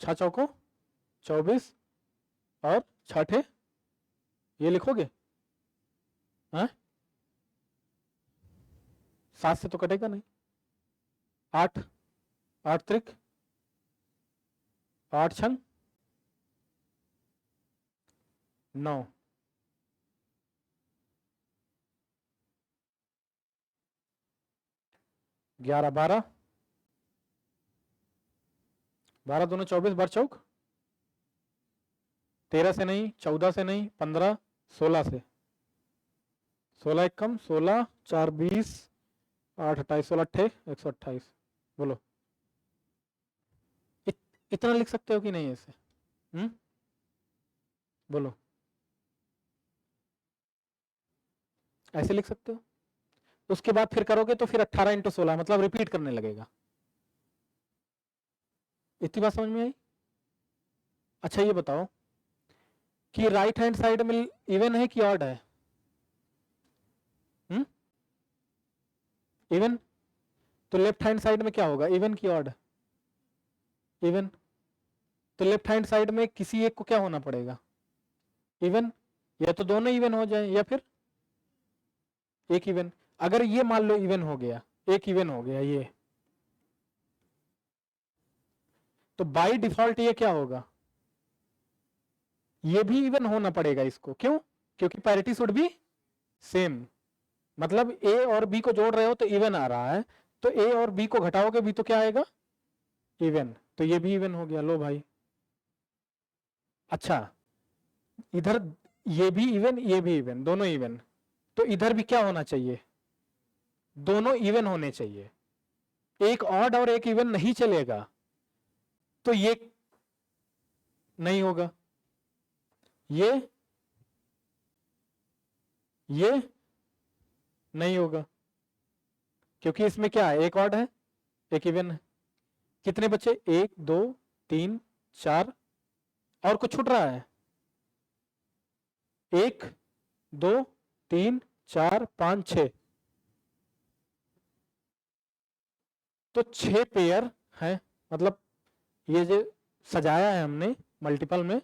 छह चौको 24 और छठे ये लिखोगे। हाँ 7 से तो कटेगा नहीं, 8 8 त्रिक 8 छंग 9, 11 12 12 दोनों 24 बार चौक 13 से नहीं, 14 से नहीं, 15 16 से, 16 एक कम 16 4 20 8 28 16 अट्ठे 128। बोलो इतना लिख सकते हो कि नहीं ऐसे? बोलो ऐसे लिख सकते हो? उसके बाद फिर करोगे तो फिर 18 इंटू 16 मतलब रिपीट करने लगेगा। इतनी बात समझ में आई? अच्छा ये बताओ कि राइट हैंड साइड में इवन है कि ऑड है? इवन, तो लेफ्ट हैंड साइड में क्या होगा, इवन की ऑड? इवन, तो लेफ्ट हैंड साइड में किसी एक को क्या होना पड़ेगा, इवन, या तो दोनों इवन हो जाए या फिर एक इवन। अगर ये मान लो इवन हो गया, एक इवन हो गया ये, तो बाय डिफॉल्ट ये क्या होगा, ये भी इवन होना पड़ेगा इसको। क्यों? क्योंकि पैरिटी शुड बी सेम, मतलब ए और बी को जोड़ रहे हो तो इवन आ रहा है, तो ए और बी को घटाओगे भी तो क्या आएगा, इवन, तो ये भी इवन हो गया। लो भाई, अच्छा इधर ये भी इवन, ये भी इवन, दोनों इवन, तो इधर भी क्या होना चाहिए, दोनों इवन होने चाहिए। एक ऑड और एक इवन नहीं चलेगा, तो ये नहीं होगा, ये नहीं होगा, क्योंकि इसमें क्या है, एक ऑड है एक इवन है। कितने बचे, 1 2 3 4, और कुछ छूट रहा है, 1 2 3 4 5 6, तो 6 पेयर है, मतलब ये जो सजाया है हमने मल्टीपल में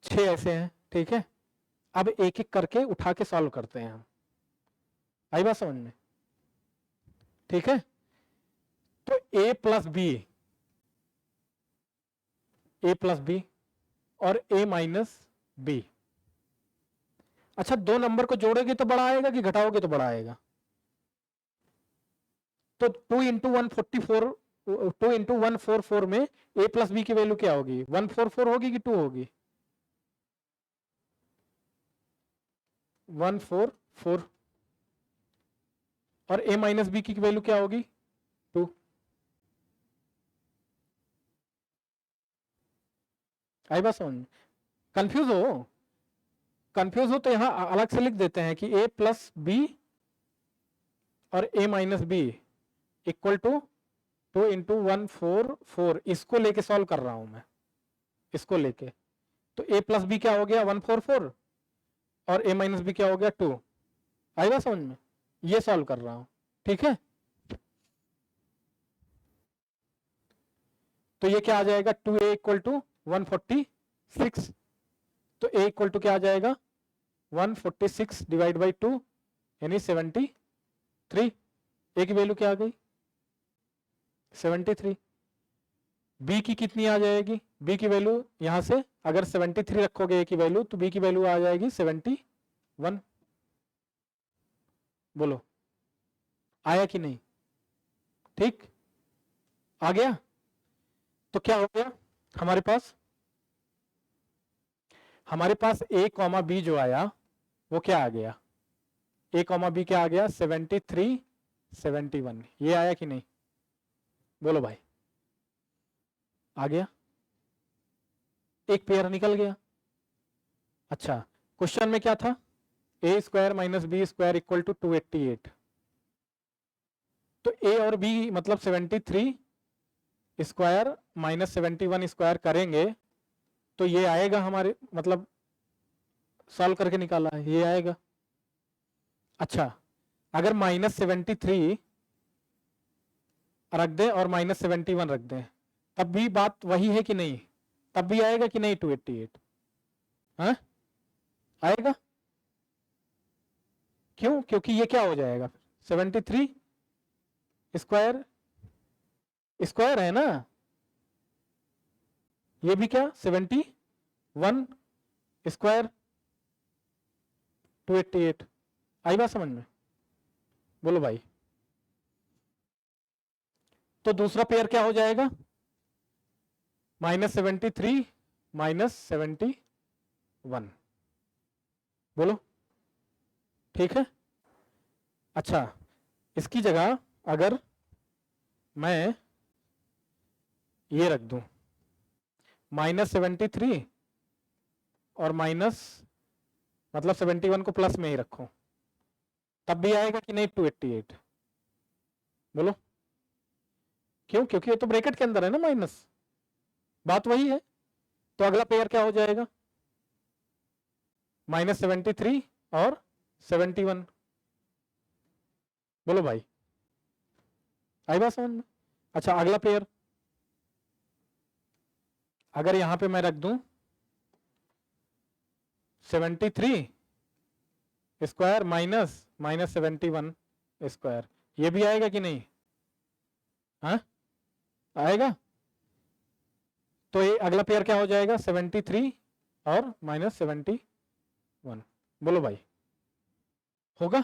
6 ऐसे हैं, ठीक है। अब एक एक करके उठा के सॉल्व करते हैं हम, आई बात समझ में? ठीक है, तो a प्लस बी और a माइनस बी। अच्छा दो नंबर को जोड़ोगे तो बड़ा आएगा कि घटाओगे तो बड़ा आएगा? तो 2 इंटू 144, 2 इंटू 144 में a प्लस बी की वैल्यू क्या होगी, 144 होगी कि 2 होगी? 144, और a माइनस बी की वैल्यू क्या होगी, 2। आई बात समझ? कंफ्यूज हो तो यहां अलग से लिख देते हैं कि a प्लस बी और a minus B equal to 2 into 144, इसको लेके सॉल्व कर रहा हूं मैं, इसको लेके। तो a प्लस बी क्या हो गया 144 और a माइनस बी क्या हो गया 2। आई बात समझ में? ये सॉल्व कर रहा हूं, ठीक है। तो ये क्या आ जाएगा, 2a इक्वल टू 146, तो a इक्वल टू क्या आ जाएगा 146 डिवाइड बाई 2 यानी 73। a की वैल्यू क्या आ गई 73। b की कितनी आ जाएगी, b की वैल्यू यहां से अगर 73 रखोगे a की वैल्यू, तो b की वैल्यू आ जाएगी 71। बोलो आया कि नहीं? ठीक, आ गया। तो क्या हो गया हमारे पास a कॉमा बी जो आया वो क्या आ गया, a कॉमा बी क्या आ गया 73 71, ये आया कि नहीं? बोलो भाई, आ गया, एक पेयर निकल गया। अच्छा, क्वेश्चन में क्या था, A square minus B square equal to 288। तो ए और बी मतलब 73 स्क्वायर माइनस 71 स्क्वायर करेंगे तो ये आएगा हमारे, मतलब सॉल्व करके निकाला है, ये आएगा। अच्छा, अगर माइनस 73 रख दें और माइनस 71 रख दें तब भी बात वही है कि नहीं, तब भी आएगा कि नहीं 288? हाँ आएगा। क्यों? क्योंकि ये क्या हो जाएगा, 73 स्क्वायर स्क्वायर है ना, ये भी क्या 71 स्क्वायर 288। आई बात समझ में? बोलो भाई। तो दूसरा पेयर क्या हो जाएगा, -73 -71। बोलो ठीक है। अच्छा, इसकी जगह अगर मैं ये रख दूं -73 और माइनस मतलब 71 को प्लस में ही रखो, तब भी आएगा कि नहीं 288? बोलो क्यों? क्योंकि ये तो ब्रैकेट के अंदर है ना माइनस, बात वही है। तो अगला पेयर क्या हो जाएगा, -73 और 71। बोलो भाई, आई बात समझ में? अच्छा, अगला पेयर अगर यहां पे मैं रख दूं 73 स्क्वायर माइनस -71 स्क्वायर, ये भी आएगा कि नहीं? हाँ आएगा। तो ये अगला पेयर क्या हो जाएगा, 73 और -71। बोलो भाई, होगा?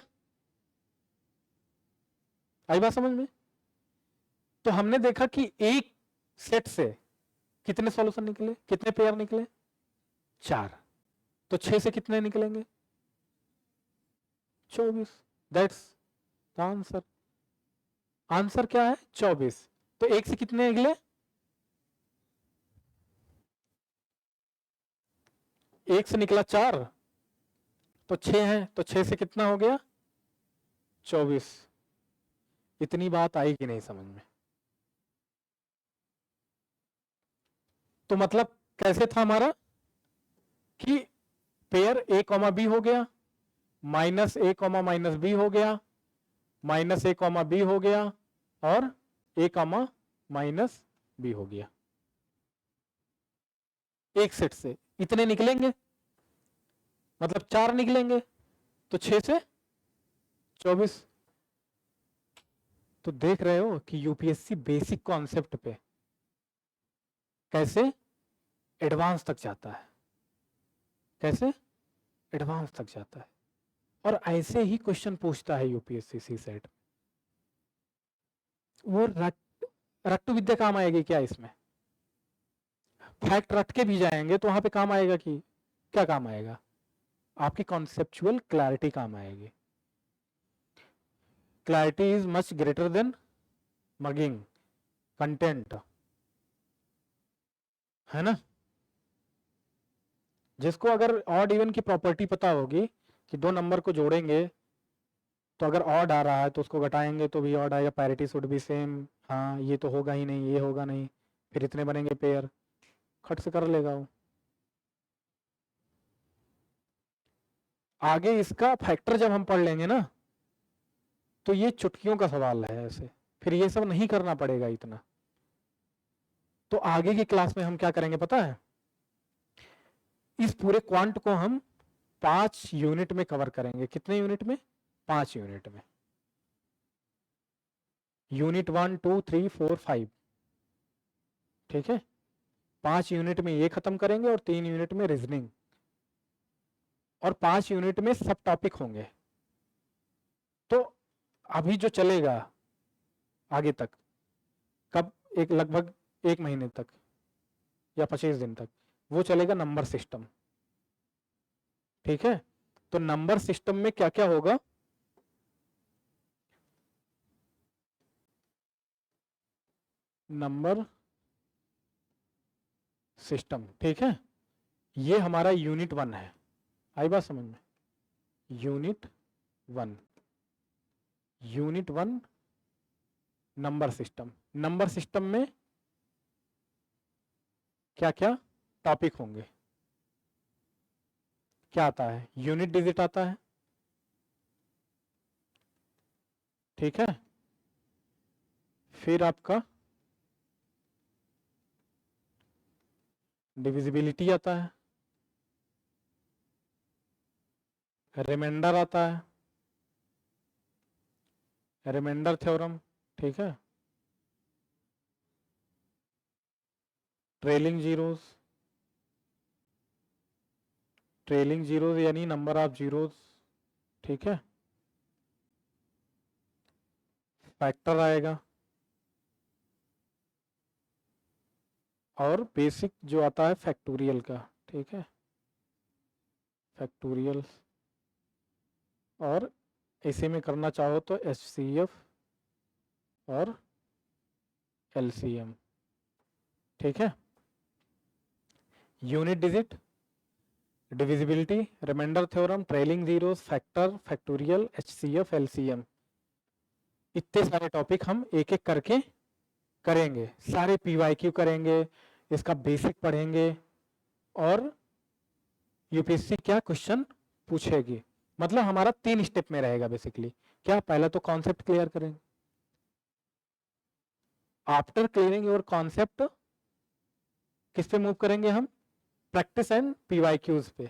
आई बात समझ में? तो हमने देखा कि एक सेट से कितने सॉल्यूशन निकले, कितने पेयर निकले, 4। तो 6 से कितने निकलेंगे, 24। That's the answer. आंसर क्या है, 24। तो एक से कितने निकले, एक से निकला 4, तो 6 है, तो 6 से कितना हो गया, 24। इतनी बात आई कि नहीं समझ में? तो मतलब कैसे था हमारा कि पेयर ए कॉमा बी हो गया, माइनस ए कॉमा माइनस बी हो गया, माइनस ए कॉमा बी हो गया, और ए कॉमा माइनस बी हो गया। एक सेट से इतने निकलेंगे, मतलब 4 निकलेंगे, तो 6 से 24। तो देख रहे हो कि यूपीएससी बेसिक कॉन्सेप्ट पे कैसे एडवांस तक जाता है, कैसे एडवांस तक जाता है। और ऐसे ही क्वेश्चन पूछता है यूपीएससी सी सेट। वो रट्टू विद्या काम आएगी क्या इसमें? फैक्ट रट के भी जाएंगे तो वहां पे काम आएगा कि क्या काम आएगा, आपकी कॉन्सेप्चुअल क्लैरिटी काम आएगी। Clarity is much greater than mugging content, है ना? जिसको अगर ऑड इवन की प्रॉपर्टी पता होगी कि दो नंबर को जोड़ेंगे तो अगर ऑड आ रहा है तो उसको घटाएंगे तो भी ऑड आएगा, पैरिटी शुड बी सेम, हाँ ये तो होगा ही नहीं, ये होगा नहीं, फिर इतने बनेंगे पेयर, खट से कर लेगा वो। आगे इसका फैक्टर जब हम पढ़ लेंगे ना तो ये चुटकियों का सवाल है ऐसे, फिर ये सब नहीं करना पड़ेगा इतना। तो आगे की क्लास में हम क्या करेंगे पता है, इस पूरे क्वांट को हम 5 यूनिट में कवर करेंगे। कितने यूनिट में? 5 यूनिट में। यूनिट 1 2 3 4 5, ठीक है। 5 यूनिट में ये खत्म करेंगे और 3 यूनिट में रीजनिंग, और 5 यूनिट में सब टॉपिक होंगे। तो अभी जो चलेगा आगे तक, कब, एक लगभग 1 महीने तक या 25 दिन तक, वो चलेगा नंबर सिस्टम, ठीक है। तो नंबर सिस्टम में क्या क्या होगा, नंबर सिस्टम, ठीक है। ये हमारा यूनिट 1 है, आई बात समझ में? Unit 1, unit 1 number system. Number system में क्या क्या टॉपिक होंगे? क्या आता है? यूनिट डिजिट आता है, ठीक है। फिर आपका डिविजिबिलिटी आता है, रिमाइंडर आता है, रिमाइंडर थ्योरम, ठीक है। ट्रेलिंग जीरोस, ट्रेलिंग जीरोस यानी नंबर ऑफ जीरोस, ठीक है। फैक्टर आएगा, और बेसिक जो आता है फैक्टोरियल का, ठीक है, फैक्टोरियल। और इसी में करना चाहो तो HCF और LCM, ठीक है। Unit digit, divisibility, remainder theorem, trailing zeros, factor, factorial, HCF, LCM, इतने सारे टॉपिक हम एक एक करके करेंगे। सारे PYQ करेंगे, इसका बेसिक पढ़ेंगे, और यूपीएससी क्या क्वेश्चन पूछेगी। मतलब हमारा 3 स्टेप में रहेगा बेसिकली। क्या? पहले तो कॉन्सेप्ट क्लियर करेंगे, आफ्टर क्लियरिंग योर कॉन्सेप्ट किस पे मूव करेंगे हम? प्रैक्टिस एंड PYQs पे।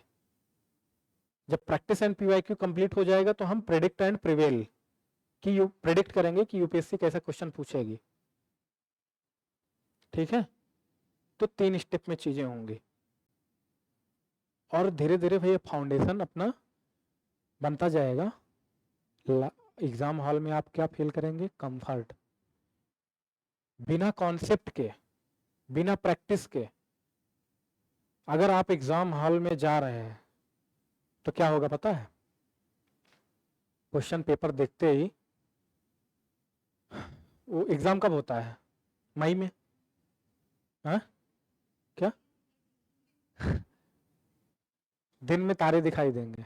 जब प्रैक्टिस एंड PYQ कंप्लीट हो जाएगा तो हम प्रेडिक्ट एंड प्रिवेल कि प्रेडिक्ट करेंगे कि यूपीएससी कैसा क्वेश्चन पूछेगी, ठीक है। तो 3 स्टेप में चीजें होंगी, और धीरे धीरे भैया फाउंडेशन अपना बनता जाएगा। एग्जाम हॉल में आप क्या फील करेंगे? कंफर्ट। बिना कॉन्सेप्ट के, बिना प्रैक्टिस के अगर आप एग्जाम हॉल में जा रहे हैं तो क्या होगा पता है? क्वेश्चन पेपर देखते ही, वो एग्जाम कब होता है? मई में, हाँ? क्या? दिन में तारे दिखाई देंगे।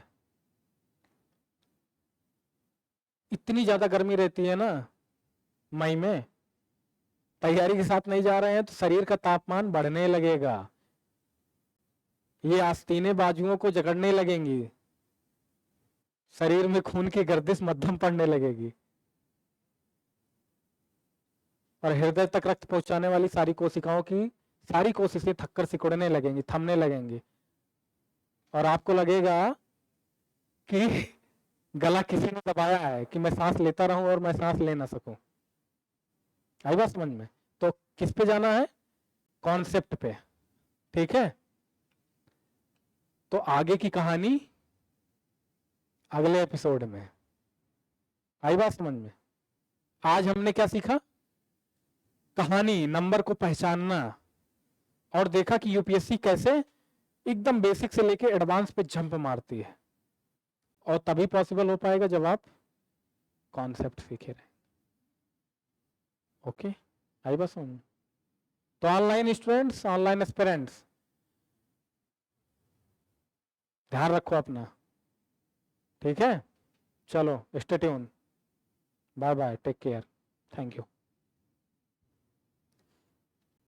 इतनी ज्यादा गर्मी रहती है ना मई में, तैयारी के साथ नहीं जा रहे हैं तो शरीर का तापमान बढ़ने लगेगा, ये आस्तीनें बाजुओं को जकड़ने लगेंगी, शरीर में खून की गर्दिश मध्यम पड़ने लगेगी, और हृदय तक रक्त पहुंचाने वाली सारी कोशिकाओं की सारी कोशिशें थक्कर सिकुड़ने लगेंगी, थमने लगेंगी, और आपको लगेगा कि गला किसी ने दबाया है कि मैं सांस लेता रहूं और मैं सांस ले ना सकूं। आई बात समझ में? तो किस पे जाना है? कॉन्सेप्ट पे, ठीक है। तो आगे की कहानी अगले एपिसोड में। आई बात समझ में? आज हमने क्या सीखा? कहानी, नंबर को पहचानना, और देखा कि यूपीएससी कैसे एकदम बेसिक से लेके एडवांस पे जंप मारती है, और तभी पॉसिबल हो पाएगा जब आप कॉन्सेप्ट सीखे रहे। ओके, आई बात समझ में? तो ऑनलाइन स्टूडेंट्स, ऑनलाइन एस्पिरेंट्स, ध्यान रखो अपना, ठीक है। चलो, stay tune, bye bye, take care, thank you.